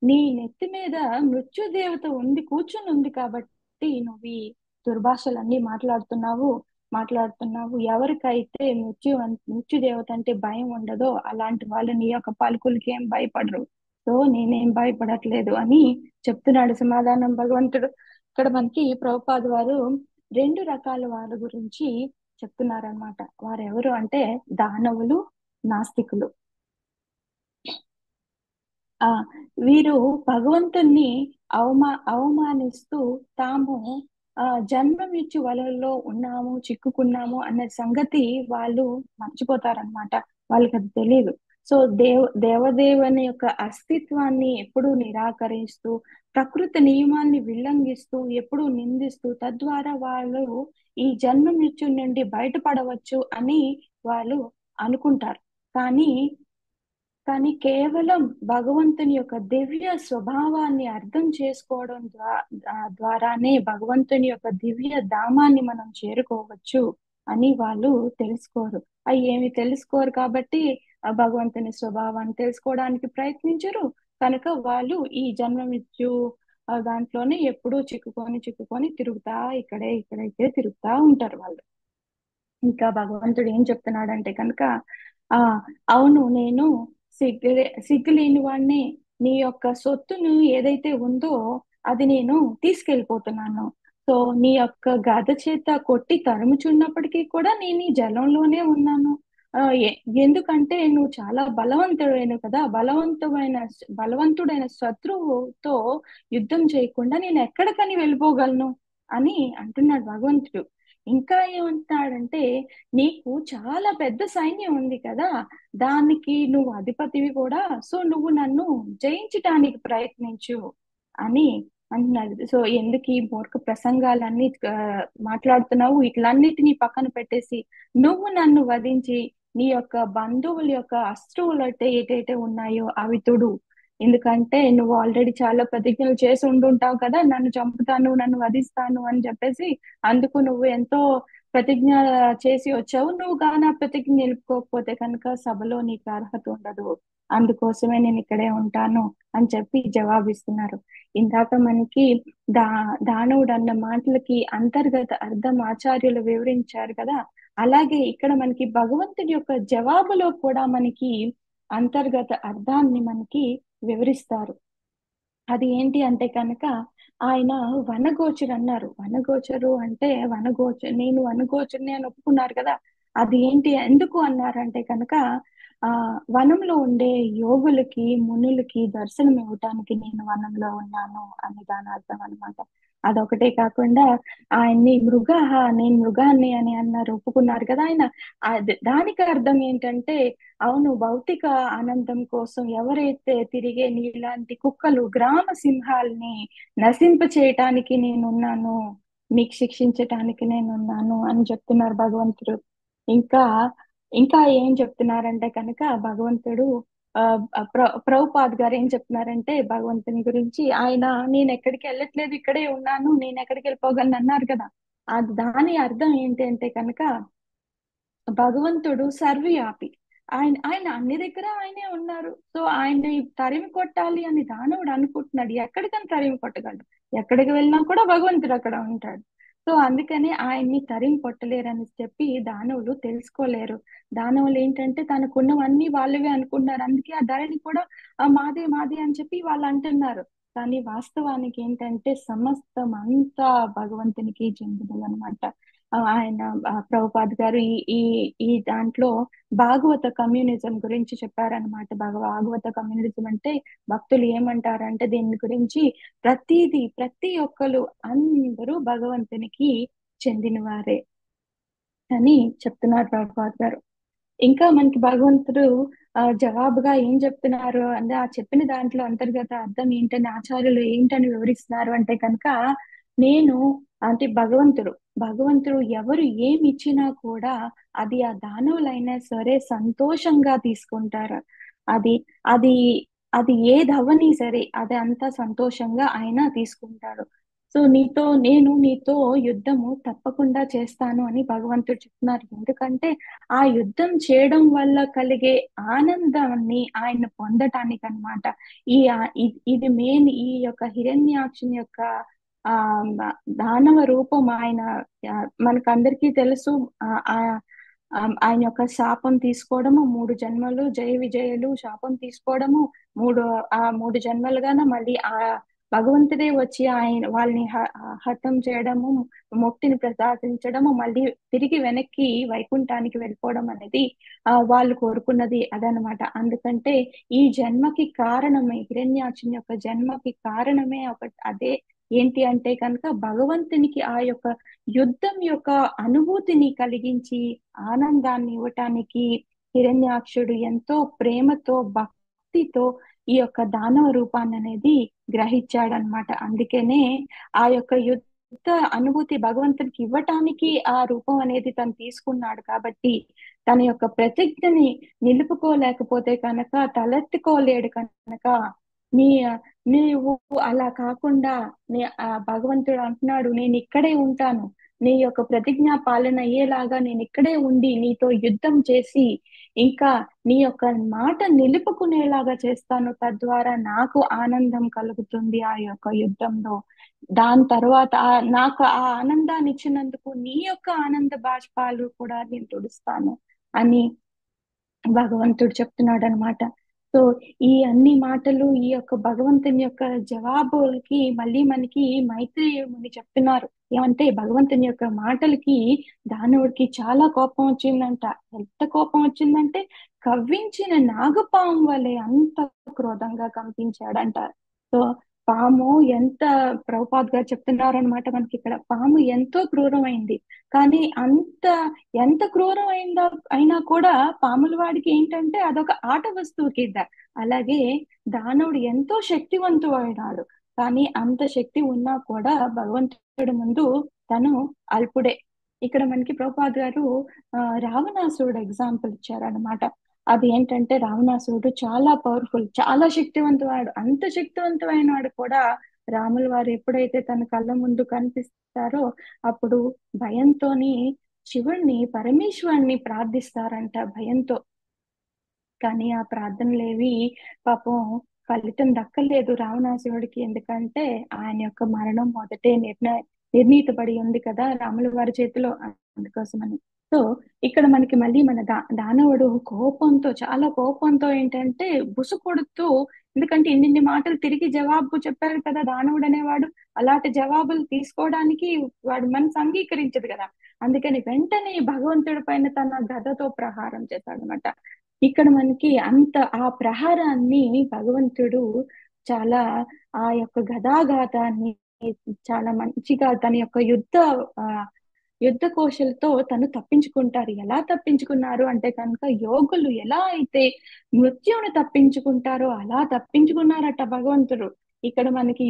నీ నెత్తి మీద మృత్యుదేవత కూర్చుని ఉంది కాబట్టి నువ్వు ఈ దుర్భాషలన్నీ మాట్లాడుతున్నావు. ఎవరికైతే మృత్యుదేవత అంటే భయం ఉండదో అలాంటి వాళ్ళు నీ యొక్క పలుకులకి ఏం భయపడరు. సో నేనేం భయపడట్లేదు అని చెప్తున్నాడు సమాధానం భగవంతుడు. ఇక్కడ మనకి ప్రభుపాద వారు రెండు రకాల వాళ్ళ గురించి చెప్తున్నారనమాట. వారెవరు అంటే దానవులు, నాస్తికులు. ఆ వీరు భగవంతుణ్ణి అవమానిస్తూ తాము జన్మమిచ్చు వలల్లో ఉన్నాము, చిక్కుకున్నాము అనే సంగతి వాళ్ళు మర్చిపోతారనమాట. వాళ్ళకి అది తెలియదు. సో దేవదేవుని యొక్క అస్తిత్వాన్ని ఎప్పుడూ నిరాకరిస్తూ, ప్రకృతి నియమాన్ని ఉల్లంఘిస్తూ, ఎప్పుడూ నిందిస్తూ, తద్వారా వాళ్ళు ఈ జన్మ మృత్యు నుండి బయటపడవచ్చు అని వాళ్ళు అనుకుంటారు. కానీ కేవలం భగవంతుని యొక్క దివ్య స్వభావాన్ని అర్థం చేసుకోవడం ద్వారానే భగవంతుని యొక్క దివ్య ధామాన్ని మనం చేరుకోవచ్చు అని వాళ్ళు తెలుసుకోరు. అవి ఏమి తెలుసుకోరు కాబట్టి ఆ భగవంతుని స్వభావాన్ని తెలుసుకోవడానికి ప్రయత్నించరు. కనుక వాళ్ళు ఈ జన్మ మృత్యు దాంట్లోనే ఎప్పుడూ చిక్కుకొని తిరుగుతా ఇక్కడైతే తిరుగుతా ఉంటారు వాళ్ళు. ఇంకా భగవంతుడు ఏం చెప్తున్నాడంటే కనుక, ఆ అవును, నేను సిగ్గులేని వాడిని, నీ యొక్క సొత్తును ఏదైతే ఉందో అది నేను తీసుకెళ్ళిపోతున్నాను. సో నీ యొక్క గద చేత కొట్టి తరుముచున్నప్పటికీ కూడా నేను ఈ జలంలోనే ఉన్నాను. ఆ ఎందుకంటే నువ్వు చాలా బలవంతుడైన కదా, బలవంతుడైన శత్రువుతో యుద్ధం చేయకుండా నేను ఎక్కడికని వెళ్ళిపోగలను అని అంటున్నాడు భగవంతుడు. ఇంకా ఏమంటున్నాడంటే, నీకు చాలా పెద్ద సైన్యం ఉంది కదా, దానికి నువ్వు అధిపతివి కూడా, సో నువ్వు నన్ను జయించటానికి ప్రయత్నించు అని అంటున్నాడు. సో ఎందుకు ఈ మూర్ఖ ప్రసంగాలన్నీ మాట్లాడుతున్నావు? ఇట్లన్నిటినీ పక్కన పెట్టేసి నువ్వు నన్ను వధించి నీ యొక్క బంధువుల యొక్క అస్త్రువులు ఏటైతే ఉన్నాయో అవి తుడు. ఎందుకంటే నువ్వు ఆల్రెడీ చాలా ప్రతిజ్ఞలు చేసి ఉండుంటావు కదా, నన్ను చంపుతాను, నన్ను వధిస్తాను అని చెప్పేసి. అందుకు నువ్వు ఎంతో ప్రతిజ్ఞ చేసి వచ్చావు. నువ్వు కానీ ఆ ప్రతిజ్ఞ నిలుపుకోకపోతే కనుక సభలో నీకు అర్హత ఉండదు. అందుకోసమే నేను ఇక్కడే ఉంటాను అని చెప్పి జవాబిస్తున్నారు. ఇందాక మనకి దానవుడు అన్న మాటలకి అంతర్గత అర్థం ఆచార్యులు వివరించారు కదా, అలాగే ఇక్కడ మనకి భగవంతుడి యొక్క జవాబులో కూడా మనకి అంతర్గత అర్థాన్ని మనకి వివరిస్తారు. అది ఏంటి అంటే కనుక, ఆయన వనగోచరు అన్నారు. వనగోచరు అంటే నేను వనగోచరుని అని ఒప్పుకున్నారు కదా, అది ఏంటి ఎందుకు అన్నారంటే కనుక, వనంలో ఉండే యోగులకి మునులకి దర్శనం ఇవ్వటానికి నేను వనంలో ఉన్నాను అని దాని అర్థం అనమాట. అదొకటే కాకుండా ఆయన్ని నేను మృగాన్ని అని అన్నారు, ఒప్పుకున్నారు కదా ఆయన. దానికి అర్థం ఏంటంటే, అవును, భౌతిక ఆనందం కోసం ఎవరైతే తిరిగే నీలాంటి కుక్కలు, గ్రామ సింహాల్ని నశింప చేయటానికి నేనున్నాను, మీకు శిక్షించటానికి నేనున్నాను అని చెప్తున్నారు భగవంతుడు. ఇంకా ఇంకా ఏం చెప్తున్నారంటే కనుక భగవంతుడు, ఆ, ప్రభుపాద్ గారు ఏం చెప్తున్నారంటే భగవంతుని గురించి, ఆయన నేను ఎక్కడికి వెళ్ళట్లేదు ఇక్కడే ఉన్నాను, నేను ఎక్కడికి వెళ్ళిపోగలను అన్నారు కదా. అది దాని అర్థం ఏంటి అంటే కనుక భగవంతుడు సర్వవ్యాపి. ఆయన అన్ని దగ్గర ఆయనే ఉన్నారు. సో ఆయన్ని తరిమి కొట్టాలి అని దానవుడు అనుకుంటున్నాడు. ఎక్కడికని తరిమి కొట్టగలడు? ఎక్కడికి వెళ్ళినా కూడా భగవంతుడు అక్కడ ఉంటాడు. సో అందుకని ఆయన్ని తరిమి కొట్టలేరని చెప్పి దానవులు తెలుసుకోలేరు. దానవులు ఏంటంటే తనకున్నవన్నీ వాళ్ళవే అనుకుంటున్నారు. అందుకే ఆ ధరణి కూడా మాదే మాదే అని చెప్పి వాళ్ళు అంటున్నారు. కానీ వాస్తవానికి ఏంటంటే సమస్తం అంతా భగవంతునికి చెందినది అనమాట. ఆయన ప్రభుపాద్ గారు ఈ ఈ ఈ దాంట్లో భాగవత కమ్యూనిజం గురించి చెప్పారనమాట. భాగవత కమ్యూనిజం అంటే భక్తులు ఏమంటారంటే దీని గురించి ప్రతి ఒక్కరు అందరూ భగవంతునికి చెందిన వారే అని చెప్తున్నారు ప్రభుపాద్ గారు. ఇంకా మనకి భగవంతుడు జవాబుగా ఏం చెప్తున్నారు అంటే ఆ చెప్పిన దాంట్లో అంతర్గత అర్థం ఏంటని ఆచార్యులు ఏంటని వివరిస్తున్నారు అంటే కనుక, నేను అంటే భగవంతుడు ఎవరు ఏమి ఇచ్చినా కూడా అది ఆ దానవులైనా సరే సంతోషంగా తీసుకుంటారు. అది అది అది ఏది అవ్వని సరే అది అంతా సంతోషంగా ఆయన తీసుకుంటాడు. సో నీతో యుద్ధము తప్పకుండా చేస్తాను అని భగవంతుడు చెప్తున్నారు. ఎందుకంటే ఆ యుద్ధం చేయడం వల్ల కలిగే ఆనందాన్ని ఆయన పొందటానికి అన్నమాట. ఇది మెయిన్ ఈ యొక్క హిరణ్యాక్షుని యొక్క ఆ దానవ రూపం. ఆయన మనకందరికీ తెలుసు. ఆ ఆ ఆయన యొక్క శాపం తీసుకోవడము, 3 జన్మలు జయ విజయులు శాపం తీసుకోవడము, మూడు జన్మలుగాన మళ్ళీ ఆ భగవంతుడే వచ్చి ఆయన వాళ్ళని హతం చేయడము, ముక్తిని ప్రసాదించడము, మళ్ళీ తిరిగి వెనక్కి వైకుంఠానికి వెళ్ళిపోవడం అనేది వాళ్ళు కోరుకున్నది అదనమాట. అందుకంటే ఈ జన్మకి కారణమే, హిరణ్యాక్షుని యొక్క జన్మకి కారణమే అదే. ఏంటి అంటే కనుక భగవంతునికి ఆ యొక్క యుద్ధం యొక్క అనుభూతిని కలిగించి ఆనందాన్ని ఇవ్వటానికి హిరణ్యాక్షుడు ఎంతో ప్రేమతో భక్తితో ఈ యొక్క దానవ రూపాన్ని అనేది గ్రహించాడనమాట. అందుకనే ఆ యొక్క యుద్ధ అనుభూతి భగవంతునికి ఇవ్వటానికి ఆ రూపం అనేది తను తీసుకున్నాడు. కాబట్టి తన యొక్క ప్రతిజ్ఞని నిలుపుకోలేకపోతే కనుక, తలెత్తుకోలేడు కనుక, నీ నీవు అలా కాకుండా భగవంతుడు అంటున్నాడు, నేను ఇక్కడే ఉంటాను, నీ యొక్క ప్రతిజ్ఞ పాలన అయ్యేలాగా నేను ఇక్కడే ఉండి నీతో యుద్ధం చేసి ఇంకా నీ యొక్క మాట నిలుపుకునేలాగా చేస్తాను. తద్వారా నాకు ఆనందం కలుగుతుంది ఆ యొక్క యుద్ధంలో. దాని తర్వాత నాకు ఆ ఆనందాన్ని ఇచ్చినందుకు నీ యొక్క ఆనంద బాష్పాలు కూడా నేను తుడుస్తాను అని భగవంతుడు చెప్తున్నాడు అనమాట. సో ఈ అన్ని మాటలు ఈ యొక్క భగవంతుని యొక్క జవాబులకి మళ్ళీ మనకి మైత్రేయ ముని చెప్తున్నారు. ఏమంటే భగవంతుని యొక్క మాటలకి దానవుడికి చాలా కోపం వచ్చిందంట. ఎంత కోపం వచ్చిందంటే కవ్వించిన నాగపాము వలె అంత క్రోధంగా కంపించాడంట. సో పాము ఎంత, ప్రభుపాద్ గారు చెప్తున్నారనమాట మనకి ఇక్కడ, పాము ఎంతో క్రూరమైంది. కానీ ఎంత క్రూరం అయినా కూడా పాముల వాడికి ఏంటంటే అదొక ఆట వస్తువు కింద. అలాగే దానవుడు ఎంతో శక్తివంతుడైనాడు. కానీ అంత శక్తి ఉన్నా కూడా భగవంతుడి ముందు తను అల్పుడే. ఇక్కడ మనకి ప్రభుపాద్ గారు రావణాసురుడు ఎగ్జాంపుల్ ఇచ్చారనమాట. అది ఏంటంటే రావణాసురుడు చాలా పవర్ఫుల్, చాలా శక్తివంతుడు. అంత శక్తివంతమైన వాడు కూడా రాముల వారు ఎప్పుడైతే తన కళ్ళ ముందు కనిపిస్తారో అప్పుడు భయంతోని శివుణ్ణి పరమేశ్వరుణ్ణి ప్రార్థిస్తారంట భయంతో. కానీ ఆ ప్రార్థనలేవి పాపం ఫలితం దక్కలేదు రావణాసురుడికి. ఎందుకంటే ఆయన యొక్క మరణం మొదటే నిర్ణీతపడి ఉంది కదా రాముల వారి చేతిలో. అందుకోసమని సో ఇక్కడ మనకి మళ్ళీ మన దానవుడు కోపంతో, చాలా కోపంతో ఏంటంటే బుసు కొడుతూ, ఎందుకంటే ఇన్ని మాటలు తిరిగి జవాబు చెప్పారు కదా దానవుడు అనేవాడు, అలాంటి జవాబులు తీసుకోవడానికి వాడు మనసు అంగీకరించదు కదా. అందుకని వెంటనే భగవంతుడి పైన తన గదతో ప్రహారం చేశాడు అనమాట. ఇక్కడ మనకి ఆ ప్రహారాన్ని భగవంతుడు చాలా ఆ యొక్క గదాఘాతాన్ని చాలా మంచిగా తన యొక్క ఆ యుద్ధ కౌశలతో తను తప్పించుకుంటారు. ఎలా తప్పించుకున్నారు అంటే కనుక యోగులు ఎలా అయితే మృత్యువుని తప్పించుకుంటారో అలా తప్పించుకున్నారట భగవంతుడు. ఇక్కడ మనకి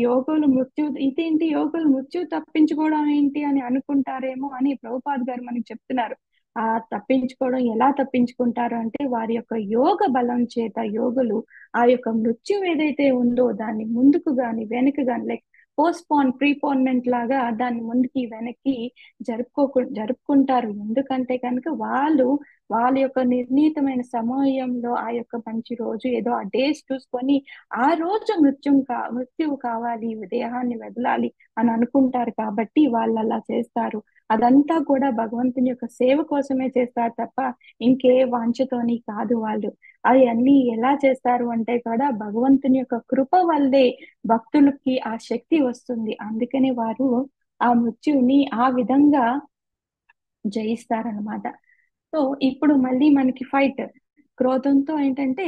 ఇదేంటి యోగులు మృత్యు తప్పించుకోవడం ఏంటి అని అనుకుంటారేమో అని ప్రభుపాద్ గారు మనకి చెప్తున్నారు. తప్పించుకోవడం ఎలా తప్పించుకుంటారు అంటే వారి యొక్క యోగ బలం చేత యోగులు ఆ యొక్క మృత్యు ఏదైతే ఉందో దాన్ని ముందుకు గాని వెనక్కి గాని లైక్ ప్రీపోన్మెంట్ లాగా దాన్ని ముందుకి వెనక్కి జరుపుకుంటారు. ఎందుకంటే కనుక వాళ్ళ యొక్క నిర్ణీతమైన సమయంలో ఆ యొక్క మంచి రోజు ఏదో ఆ డేస్ చూసుకొని ఆ రోజు మృత్యువు కావాలి, దేహాన్ని వదలాలి అని అనుకుంటారు కాబట్టి వాళ్ళు అలా చేస్తారు. అదంతా కూడా భగవంతుని యొక్క సేవ కోసమే చేస్తారు తప్ప ఇంకే వాంఛతోని కాదు వాళ్ళు. అది అన్ని ఎలా చేస్తారు అంటే కూడా భగవంతుని యొక్క కృప వల్లే భక్తులకి ఆ శక్తి వస్తుంది. అందుకని వారు ఆ మృత్యువుని ఆ విధంగా జయిస్తారనమాట. సో ఇప్పుడు మళ్ళీ మనకి ఫైట్ క్రోధంతో ఏంటంటే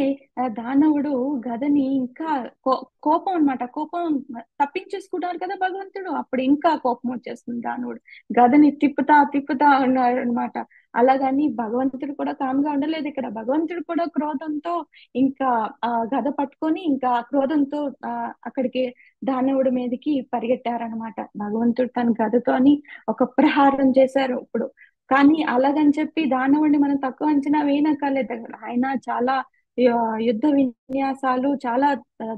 దానవుడు గదని ఇంకా కోపం అన్నమాట. కోపం తప్పించేసుకుంటారు కదా భగవంతుడు, అప్పుడు ఇంకా కోపం వచ్చేస్తుంది. దానవుడు గదని తిప్పుతా తిప్పుతా ఉన్నాడు అనమాట. అలాగని భగవంతుడు కూడా కామ్గా ఉండలేదు. ఇక్కడ భగవంతుడు కూడా క్రోధంతో ఇంకా గద పట్టుకొని ఇంకా ఆ క్రోధంతో అక్కడికి దానవుడి మీదకి పరిగెట్టారనమాట. భగవంతుడు తన గదతోని ఒక ప్రహారం చేశారు ఇప్పుడు. కానీ అలాగని చెప్పి దానవుడిని మనం తక్కువ అంచనా వేయనక్కర్లేదు. ఆయన చాలా యుద్ధ విన్యాసాలు చాలా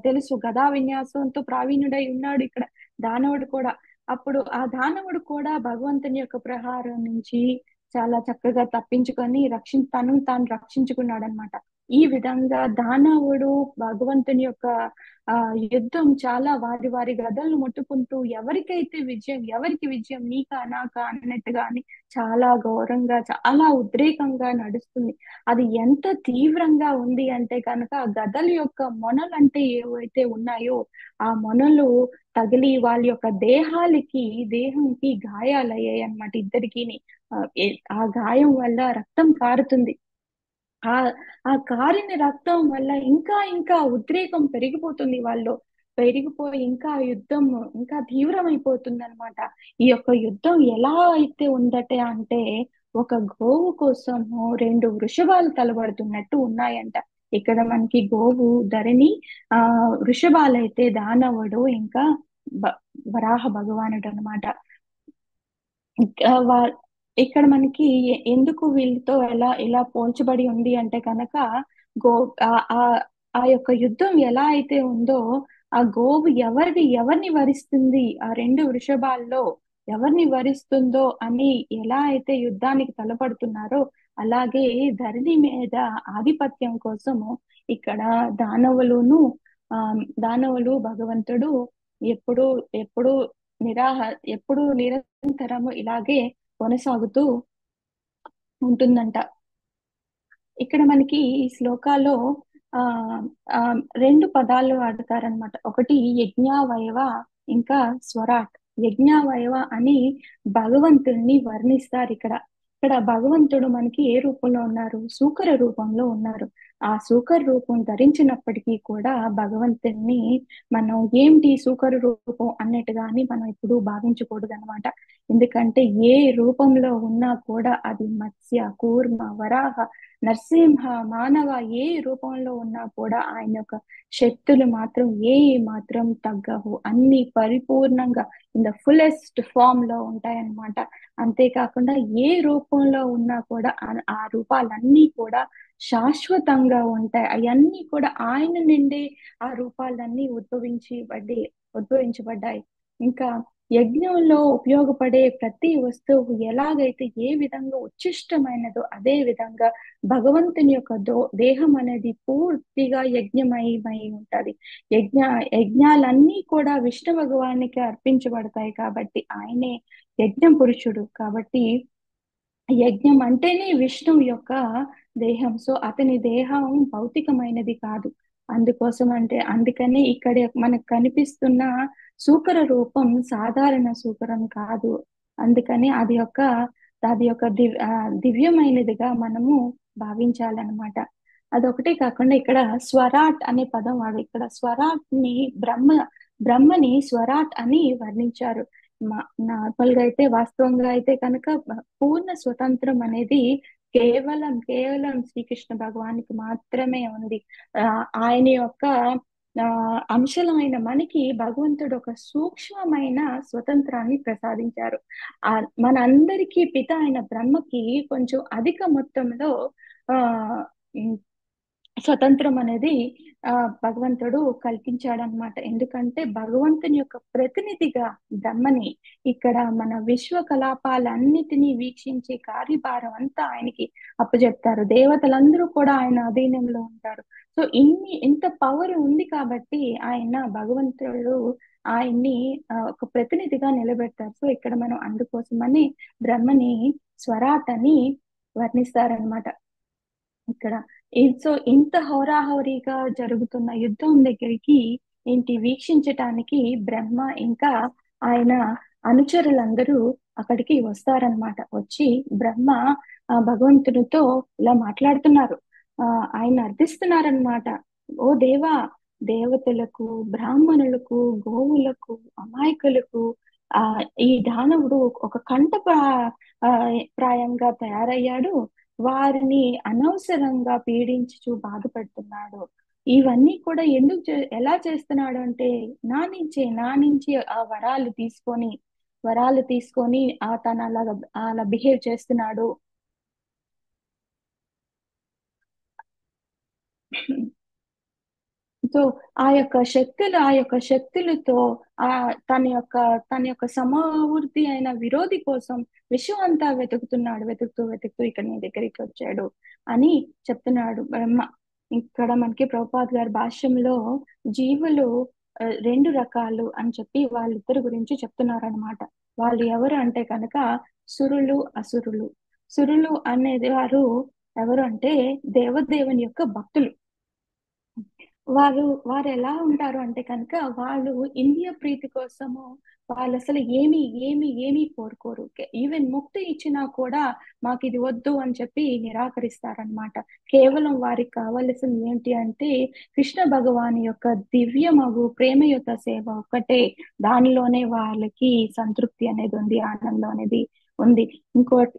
తెలుసు. గదా విన్యాసంతో ప్రావీణ్యుడై ఉన్నాడు ఇక్కడ దానవుడు కూడా. అప్పుడు ఆ దానవుడు కూడా భగవంతుని యొక్క ప్రహారం నుంచి చాలా చక్కగా తప్పించుకొని తను తాను రక్షించుకున్నాడు అనమాట. ఈ విధంగా దానవుడు భగవంతుని యొక్క ఆ యుద్ధం చాలా వారి వారి గదలను ముట్టుకుంటూ ఎవరికి విజయం నీకా నాకా అన్నట్టుగా అని చాలా ఘోరంగా చాలా ఉద్రేకంగా నడుస్తుంది. అది ఎంత తీవ్రంగా ఉంది అంటే కనుక ఆ గదల యొక్క మొనలు అంటే ఏవైతే ఉన్నాయో ఆ మొనలు తగిలి వాళ్ళ యొక్క దేహంకి గాయాలయ్యాయి అన్నమాట ఇద్దరికిని. ఆ గాయం వల్ల రక్తం కారుతుంది. ఆ ఆ కారిన రక్తం వల్ల ఇంకా ఇంకా ఉద్రేకం పెరిగిపోతుంది వాళ్ళు. పెరిగిపోయి ఇంకా యుద్ధం ఇంకా తీవ్రమైపోతుంది అనమాట. ఈ యొక్క యుద్ధం ఎలా అయితే ఉందటే అంటే ఒక గోవు కోసము రెండు వృషభాలు తలబడుతున్నట్టు ఉన్నాయంట. ఇక్కడ మనకి గోవు ధరణి, ఆ వృషభాలైతే దానవుడు ఇంకా బ- వరాహ భగవానుడు అనమాట. ఇంకా ఇక్కడ మనకి ఎందుకు వీళ్ళతో ఎలా పోల్చబడి ఉంది అంటే కనుక గో ఆ ఆ ఆ యొక్క యుద్ధం ఎలా అయితే ఉందో ఆ గోవు ఎవరిని వరిస్తుంది, ఆ రెండు వృషభాల్లో ఎవరిని వరిస్తుందో అని ఎలా అయితే యుద్ధానికి తలపడుతున్నారో అలాగే ధరణి మీద ఆధిపత్యం కోసము ఇక్కడ దానవులును ఆ దానవులు భగవంతుడు ఎప్పుడు ఎప్పుడు నిరాహ ఎప్పుడు నిరంతరము ఇలాగే కొనసాగుతూ ఉంటుందంట. ఇక్కడ మనకి ఈ శ్లోకాల్లో ఆ ఆ రెండు పదాలు వాడతారనమాట. ఒకటి యజ్ఞావయవ, ఇంకా స్వరాట్. యజ్ఞావయవ అని భగవంతుణ్ణి వర్ణిస్తారు ఇక్కడ. ఇక్కడ భగవంతుడు మనకి ఏ రూపంలో ఉన్నారు? శూకర రూపంలో ఉన్నారు. ఆ శూకర రూపం ధరించినప్పటికీ కూడా భగవంతుణ్ణి మనం ఏంటి శూకర రూపం అన్నట్టుగా అని మనం ఇప్పుడు భావించకూడదు అనమాట. ఎందుకంటే ఏ రూపంలో ఉన్నా కూడా అది మత్స్య, కూర్మ, వరాహ, నరసింహ, మానవ ఏ రూపంలో ఉన్నా కూడా ఆయన యొక్క శక్తులు మాత్రం మాత్రం తగ్గవు. అన్ని పరిపూర్ణంగా ఇన్ ద ఫుల్లెస్ట్ ఫామ్ లో ఉంటాయన్నమాట. అంతేకాకుండా ఏ రూపంలో ఉన్నా కూడా ఆ రూపాలన్నీ కూడా శాశ్వతంగా ఉంటాయి. అవన్నీ కూడా ఆయన నుండి ఆ రూపాలన్నీ ఉద్భవించబడ్డాయి. ఇంకా యజ్ఞంలో ఉపయోగపడే ప్రతి వస్తువు ఎలాగైతే ఏ విధంగా ఉచ్చిష్టమైనదో అదే విధంగా భగవంతుని యొక్క దేహం అనేది పూర్తిగా యజ్ఞమయమై ఉంటది. యజ్ఞ యజ్ఞాలన్నీ కూడా విష్ణు భగవానికి అర్పించబడతాయి కాబట్టి ఆయనే యజ్ఞ పురుషుడు కాబట్టి యజ్ఞం అంటేనే విష్ణువు యొక్క దేహం. సో అతని దేహం భౌతికమైనది కాదు. అందుకని ఇక్కడ మనకు కనిపిస్తున్న సూకర రూపం సాధారణ సూకరం కాదు. అందుకని అది యొక్క దివ్యమైనదిగా మనము భావించాలన్నమాట. అదొకటే కాకుండా ఇక్కడ స్వరాట్ అనే పదం వాడు. ఇక్కడ స్వరాట్ ని బ్రహ్మని స్వరాట్ అని వర్ణించారు. నార్మల్ గా అయితే వాస్తవంగా అయితే కనుక పూర్ణ స్వతంత్రం అనేది కేవలం కేవలం శ్రీకృష్ణ భగవానికి మాత్రమే ఉంది. ఆయన యొక్క ఆ అంశలమైన మనకి భగవంతుడు ఒక సూక్ష్మమైన స్వతంత్రాన్ని ప్రసాదించారు. ఆ మనందరికీ పిత అయిన బ్రహ్మకి కొంచెం అధిక మొత్తంలో ఆ ఉమ్, స్వతంత్రం అనేది భగవంతుడు కల్పించాడనమాట. ఎందుకంటే భగవంతుని యొక్క ప్రతినిధిగా బ్రహ్మని ఇక్కడ మన విశ్వ కలాపాలన్నిటినీ వీక్షించే కార్యభారం అంతా ఆయనకి అప్పచెప్తారు. దేవతలందరూ కూడా ఆయన అధీనంలో ఉంటారు. సో ఇంత పవర్ ఉంది కాబట్టి ఆయన భగవంతుడు ఆయన్ని ఒక ప్రతినిధిగా నిలబెడతారు. సో ఇక్కడ మనం అందుకోసమని బ్రహ్మని స్వరాట్ అని వర్ణిస్తారనమాట ఇక్కడ. సో ఇంత హోరాహోరీగా జరుగుతున్న యుద్ధం దగ్గరికి ఏంటి వీక్షించటానికి బ్రహ్మ ఇంకా ఆయన అనుచరులందరూ అక్కడికి వస్తారనమాట. వచ్చి బ్రహ్మ భగవంతునితో ఇలా మాట్లాడుతున్నారు. ఆ ఆయన అర్థిస్తున్నారనమాట. ఓ దేవా, దేవతలకు, బ్రాహ్మణులకు, గోవులకు, అమాయకులకు ఆ ఈ దానవుడు ఒక ఆ, ప్రాయంగా తయారయ్యాడు. వారిని అనవసరంగా పీడించుచు బాధపడుతున్నాడు. ఇవన్నీ కూడా ఎలా చేస్తున్నాడు అంటే నా నుంచి ఆ వరాలు తీసుకొని తను అలా బిహేవ్ చేస్తున్నాడు. సో ఆ యొక్క శక్తులతో ఆ తన యొక్క సమవృద్ధి అయిన విరోధి కోసం విశ్వం అంతా వెతుకుతూ ఇక్కడ నీ దగ్గరికి వచ్చాడు అని చెప్తున్నాడు బ్రహ్మ. ఇక్కడ మనకి ప్రభుపాద్ గారి భాష్యంలో జీవులు రెండు రకాలు అని చెప్పి వాళ్ళిద్దరి గురించి చెప్తున్నారనమాట. వాళ్ళు ఎవరు అంటే కనుక సురులు, అసురులు. సురులు అనేది వారు ఎవరు అంటే దేవదేవుని యొక్క భక్తులు. వారు ఎలా ఉంటారు అంటే కనుక వాళ్ళు ఇంద్రియ ప్రీతి కోసము వాళ్ళు అసలు ఏమి కోరుకోరు. ఈవెన్ ముక్తి ఇచ్చినా కూడా మాకు ఇది వద్దు అని చెప్పి నిరాకరిస్తారనమాట. కేవలం వారికి కావలసింది ఏంటి అంటే కృష్ణ భగవాన్ యొక్క దివ్యమగు ప్రేమయుత సేవ ఒక్కటే. దానిలోనే వాళ్ళకి సంతృప్తి అనేది ఉంది, ఆనందం అనేది ఉంది.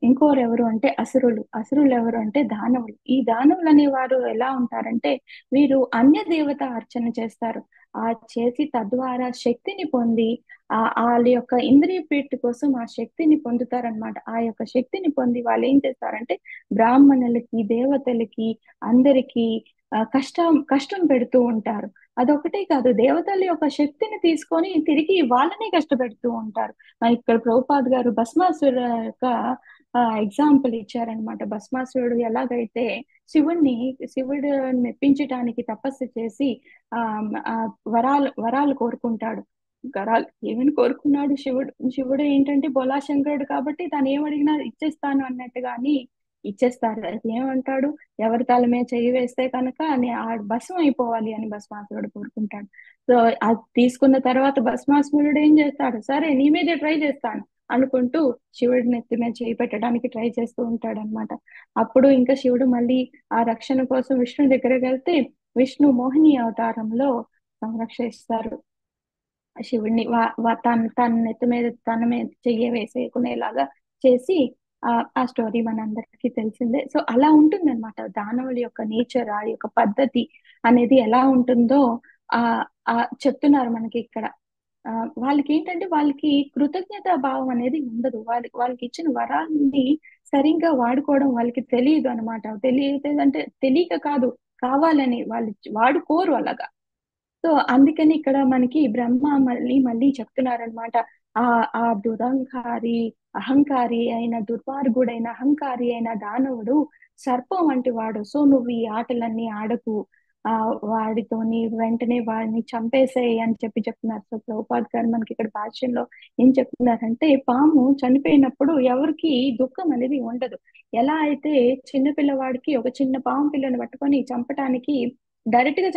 ఇంకోరు ఎవరు అంటే అసురులు. అసురులు ఎవరు అంటే దానవులు. ఈ దానవులు అనే వారు ఎలా ఉంటారంటే వీరు అన్య దేవత అర్చన చేస్తారు. ఆ చేసి తద్వారా శక్తిని పొంది వాళ్ళ యొక్క ఇంద్రియ ప్రీతి కోసం ఆ శక్తిని పొందుతారనమాట. ఆ యొక్క శక్తిని పొంది వాళ్ళు ఏం చేస్తారంటే బ్రాహ్మణులకి, దేవతలకి, అందరికీ కష్టం పెడుతూ ఉంటారు. అదొకటే కాదు, దేవతల యొక్క శక్తిని తీసుకొని తిరిగి వాళ్ళనే కష్టపెడుతూ ఉంటారు. ఇక్కడ ప్రభుపాద్ గారు భస్మాసుర యొక్క ఎగ్జాంపుల్ ఇచ్చారనమాట. భస్మాసురుడు ఎలాగైతే శివుణ్ణి శివుడు మెప్పించటానికి తపస్సు చేసి ఆ ఆ వరాలు కోరుకుంటాడు. వరాలు ఏమని కోరుకున్నాడు శివుడు? శివుడు ఏంటంటే బోలాశంకరుడు కాబట్టి తను ఏమడిగినా ఇచ్చేస్తాను అన్నట్టుగాని ఇచ్చేస్తారు. అయితే ఏమంటాడు, ఎవరి తల మీద చెయ్యి వేస్తే కనుక ఆ భస్మం అయిపోవాలి అని భస్మాసురుడు కోరుకుంటాడు. సో అది తీసుకున్న తర్వాత భస్మాసురుడు ఏం చేస్తాడు, సరే నీ మీదే ట్రై చేస్తాను అనుకుంటూ శివుడి నెత్తి మీద చేయి పెట్టడానికి ట్రై చేస్తూ ఉంటాడు అనమాట. అప్పుడు ఇంకా శివుడు మళ్ళీ ఆ రక్షణ కోసం విష్ణు దగ్గరికి వెళ్తే విష్ణు మోహిని అవతారంలో సంరక్షిస్తారు శివుడిని. తన నెత్తి మీద తన మీద చెయ్యి వేసేకునేలాగా చేసి ఆ స్టోరీ మనందరికీ తెలిసిందే. సో అలా ఉంటుందన్నమాట దానవుల యొక్క నేచర్, ఆ యొక్క పద్ధతి అనేది ఎలా ఉంటుందో ఆ ఆ చెప్తున్నారు మనకి ఇక్కడ. ఆ వాళ్ళకి ఏంటంటే వాళ్ళకి కృతజ్ఞతా భావం అనేది ఉండదు. వాళ్ళకి ఇచ్చిన వరాలని సరిగ్గా వాడుకోవడం వాళ్ళకి తెలియదు అనమాట. తెలియదు అంటే తెలియక కాదు, కావాలని వాళ్ళు వాడుకోరు అలాగా. సో అందుకని ఇక్కడ మనకి బ్రహ్మ మళ్ళీ మళ్ళీ చెప్తున్నారనమాట. ఆ ఆ దురహంకారి అహంకారి అయిన దుర్మార్గుడైన అహంకారి అయిన దానవుడు సర్పం వంటి వాడు. సో నువ్వు ఈ ఆటలన్నీ ఆడకు, ఆ వాడితోని వెంటనే వాడిని చంపేసేయి అని చెప్పి చెప్తున్నారు. సో ప్రభుపాద్ గారు మనకి ఇక్కడ భాష్యంలో ఏం చెప్తున్నారంటే పాము చనిపోయినప్పుడు ఎవరికి దుఃఖం అనేది ఉండదు. ఎలా అయితే చిన్న పిల్లవాడికి ఒక చిన్న పాము పిల్లని పట్టుకొని చంపటానికి డైరెక్ట్ గా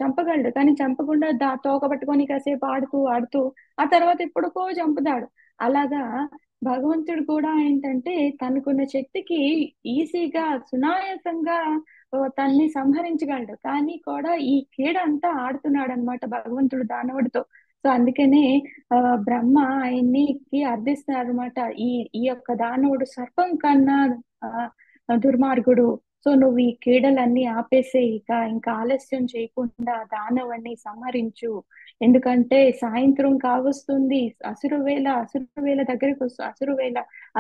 చంపగలడు, కానీ చంపకుండా తోక పట్టుకొని కాసేపు ఆడుతూ ఆడుతూ ఆ తర్వాత ఎప్పుడుకో చంపుతాడు. అలాగా భగవంతుడు కూడా ఏంటంటే తనకున్న శక్తికి ఈజీగా సునాయాసంగా తన్ని సంహరించగలడు. కానీ కూడా ఈ క్రీడ అంతా ఆడుతున్నాడు అనమాట భగవంతుడు దానవుడితో. సో అందుకనే ఆ బ్రహ్మ ఆయన్నికి అర్థిస్తున్నారు అనమాట. ఈ ఈ యొక్క దానవుడు సర్పం కన్నా దుర్మార్గుడు. సో నువ్వు ఈ క్రీడలన్నీ ఆపేసే, ఇంకా ఆలస్యం చేయకుండా దానవుణ్ణి సంహరించు. ఎందుకంటే సాయంత్రం కావస్తుంది, అసురు వేళ దగ్గరికి వస్తు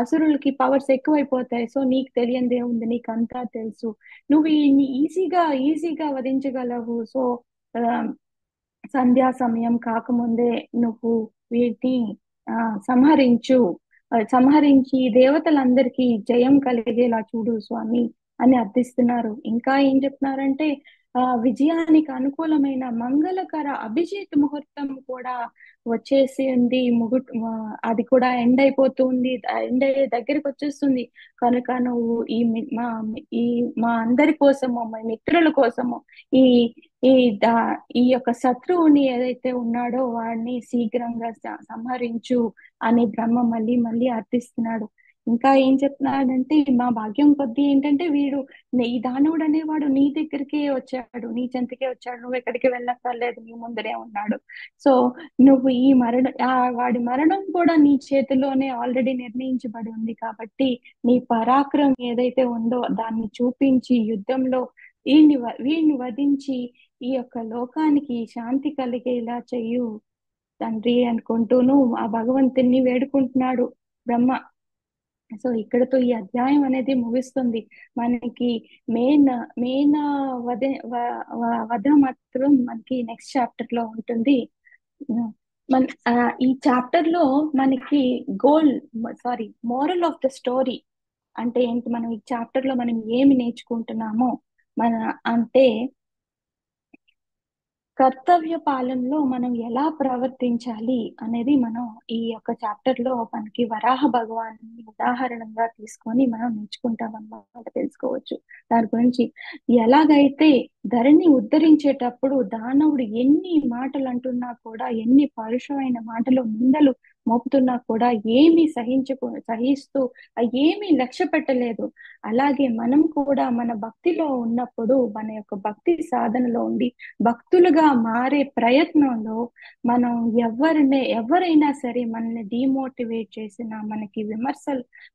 అసురులకి పవర్స్ ఎక్కువైపోతాయి. సో నీకు తెలియందే ఉంది, నీకు అంతా తెలుసు. నువ్వు ఈజీగా వధించగలవు. సో ఆ, సంధ్యా సమయం కాకముందే నువ్వు వీటిని ఆ సంహరించు. సంహరించి దేవతలందరికీ జయం కలిగేలా చూడు స్వామి అని అర్థిస్తున్నారు. ఇంకా ఏం చెప్తున్నారంటే విజయానికి అనుకూలమైన మంగళకర అభిజిత్ ముహూర్తం కూడా వచ్చేసి ఉంది. అది కూడా ఎండ్ అయిపోతుంది, ఎండ్ అయ్యే దగ్గరికి వచ్చేస్తుంది. కనుక నువ్వు ఈ మా అందరి కోసము, మా మిత్రుల కోసము ఈ ఈ దా ఈ యొక్క శత్రువుని ఏదైతే ఉన్నాడో వాడిని శీఘ్రంగా సంహరించు అని బ్రహ్మ మళ్ళీ మళ్ళీ అర్థిస్తున్నాడు. ఇంకా ఏం చెప్తున్నాడంటే మా భాగ్యం కొద్దీ ఏంటంటే ఈ దానవుడు అనేవాడు నీ దగ్గరికే వచ్చాడు, నీ చెంతకే వచ్చాడు, నువ్వు ఎక్కడికి వెళ్ళక్కర్లేదు, నీ ముందరే ఉన్నాడు. సో నువ్వు వాడి మరణం కూడా నీ చేతిలోనే ఆల్రెడీ నిర్ణయించబడి ఉంది. కాబట్టి నీ పరాక్రమం ఏదైతే ఉందో దాన్ని చూపించి యుద్ధంలో వీడిని వధించి ఈ యొక్క లోకానికి శాంతి కలిగేలా చెయ్యు తండ్రి అనుకుంటూను ఆ భగవంతుని వేడుకుంటున్నాడు బ్రహ్మ. సో ఇక్కడతో ఈ అధ్యాయం అనేది ముగిస్తుంది. మనకి మెయిన్ మెయిన్ వధ వధ మాత్రం మనకి నెక్స్ట్ చాప్టర్ లో ఉంటుంది. మన ఈ చాప్టర్ లో మనకి మోరల్ ఆఫ్ ద స్టోరీ అంటే ఏంటి, మనం ఈ చాప్టర్ లో మనం ఏమి నేర్చుకుంటున్నామో అంటే కర్తవ్య పాలనలో మనం ఎలా ప్రవర్తించాలి అనేది మనం ఈ యొక్క చాప్టర్ లో మనకి వరాహ భగవాన్ని ఉదాహరణగా తీసుకొని మనం నేర్చుకుంటాం అన్నమాట, తెలుసుకోవచ్చు దాని గురించి. ఎలాగైతే ధరణి ఉద్ధరించేటప్పుడు దానవుడు ఎన్ని మాటలు అంటున్నా కూడా, ఎన్ని పరుషమైన మాటలు నిందలు మోపుతున్నా కూడా ఏమీ సహిస్తూ ఏమీ లక్ష్య పెట్టలేదు. అలాగే మనం కూడా మన భక్తిలో ఉన్నప్పుడు, మన యొక్క భక్తి సాధనలో ఉండి భక్తులుగా మారే ప్రయత్నంలో మనం ఎవరైనా సరే మనల్ని డిమోటివేట్ చేసినా, మనకి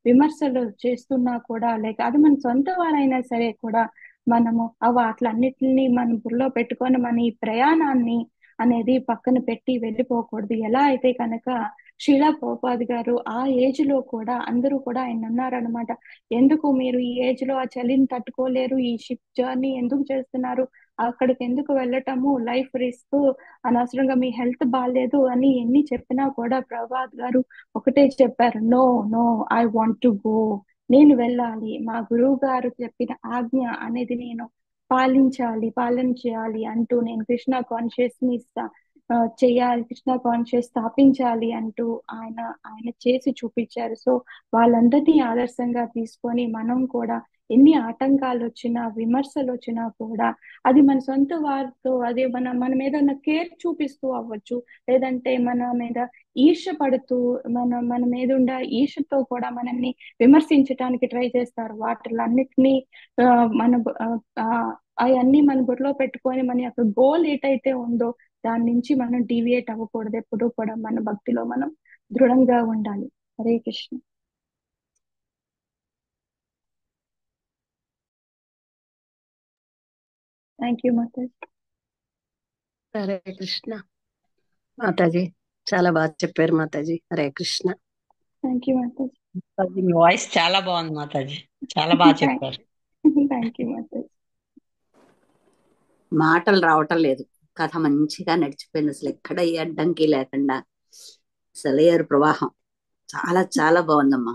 విమర్శలు చేస్తున్నా కూడా, లేక అది మన సొంత వారైనా సరే కూడా మనము వాటిలన్నిటిని మనం బుర్రలో పెట్టుకొని మన ఈ ప్రయాణాన్ని అనేది పక్కన పెట్టి వెళ్ళిపోకూడదు. ఎలా అయితే కనుక శీలా ప్రభుపాద్ గారు ఆ ఏజ్ లో కూడా అందరూ కూడా ఆయన అన్నారనమాట, ఎందుకు మీరు ఈ ఏజ్ లో ఆ చలిని తట్టుకోలేరు, ఈ షిప్ జర్నీ ఎందుకు చేస్తున్నారు, అక్కడికి ఎందుకు వెళ్ళటము, లైఫ్ రిస్క్, అనవసరంగా మీ హెల్త్ బాగాలేదు అని ఎన్ని చెప్పినా కూడా ప్రభాత్ గారు ఒకటే చెప్పారు, no no, I want to go, నేను వెళ్ళాలి, మా గురువు గారు చెప్పిన ఆజ్ఞ అనేది నేను పాలన చేయాలి అంటూ, నేను కృష్ణ కాన్షియస్ ని చేయాలి, కృష్ణ కాన్షియస్ స్థాపించాలి అంటూ ఆయన ఆయన చేసి చూపించారు. సో వాళ్ళందరినీ ఆదర్శంగా తీసుకొని మనం కూడా ఎన్ని ఆటంకాలు వచ్చినా, విమర్శలు వచ్చినా కూడా అది మన సొంత వారితో, అదే మన మీద ఉన్న కేర్ చూపిస్తూ అవ్వచ్చు, లేదంటే మన మీద ఈర్ష్య పడుతూ, మన మీద ఉండే ఈర్ష్యతో కూడా మనల్ని విమర్శించడానికి ట్రై చేస్తారు. వాటిలన్నిటినీ ఆ, మన అవన్నీ మన బుర్రలో పెట్టుకొని మన యొక్క గోల్ ఏటైతే ఉందో దాని నుంచి మనం డీవియేట్ అవ్వకూడదు. ఎప్పుడూ కూడా మన భక్తిలో మనం దృఢంగా ఉండాలి. హరే కృష్ణ. థ్యాంక్ యూ మాతాజీ. హరే కృష్ణ మాతాజీ, చాలా బాగా చెప్పారు మాతాజీ. హరే కృష్ణ. థ్యాంక్ యూ మాతాజీ. మాతాజీ, మీ వాయిస్ చాలా బాగుంది మాతాజీ, చాలా బాగా చెప్పారు. థ్యాంక్ యూ మాతాజీ. మాటలు రావటం లేదు, కథ మంచిగా నడిచిపోయింది, అసలు ఎక్కడ ఏ అడ్డంకి లేకుండా సెలయేరు ప్రవాహం. చాలా చాలా బాగుందమ్మా.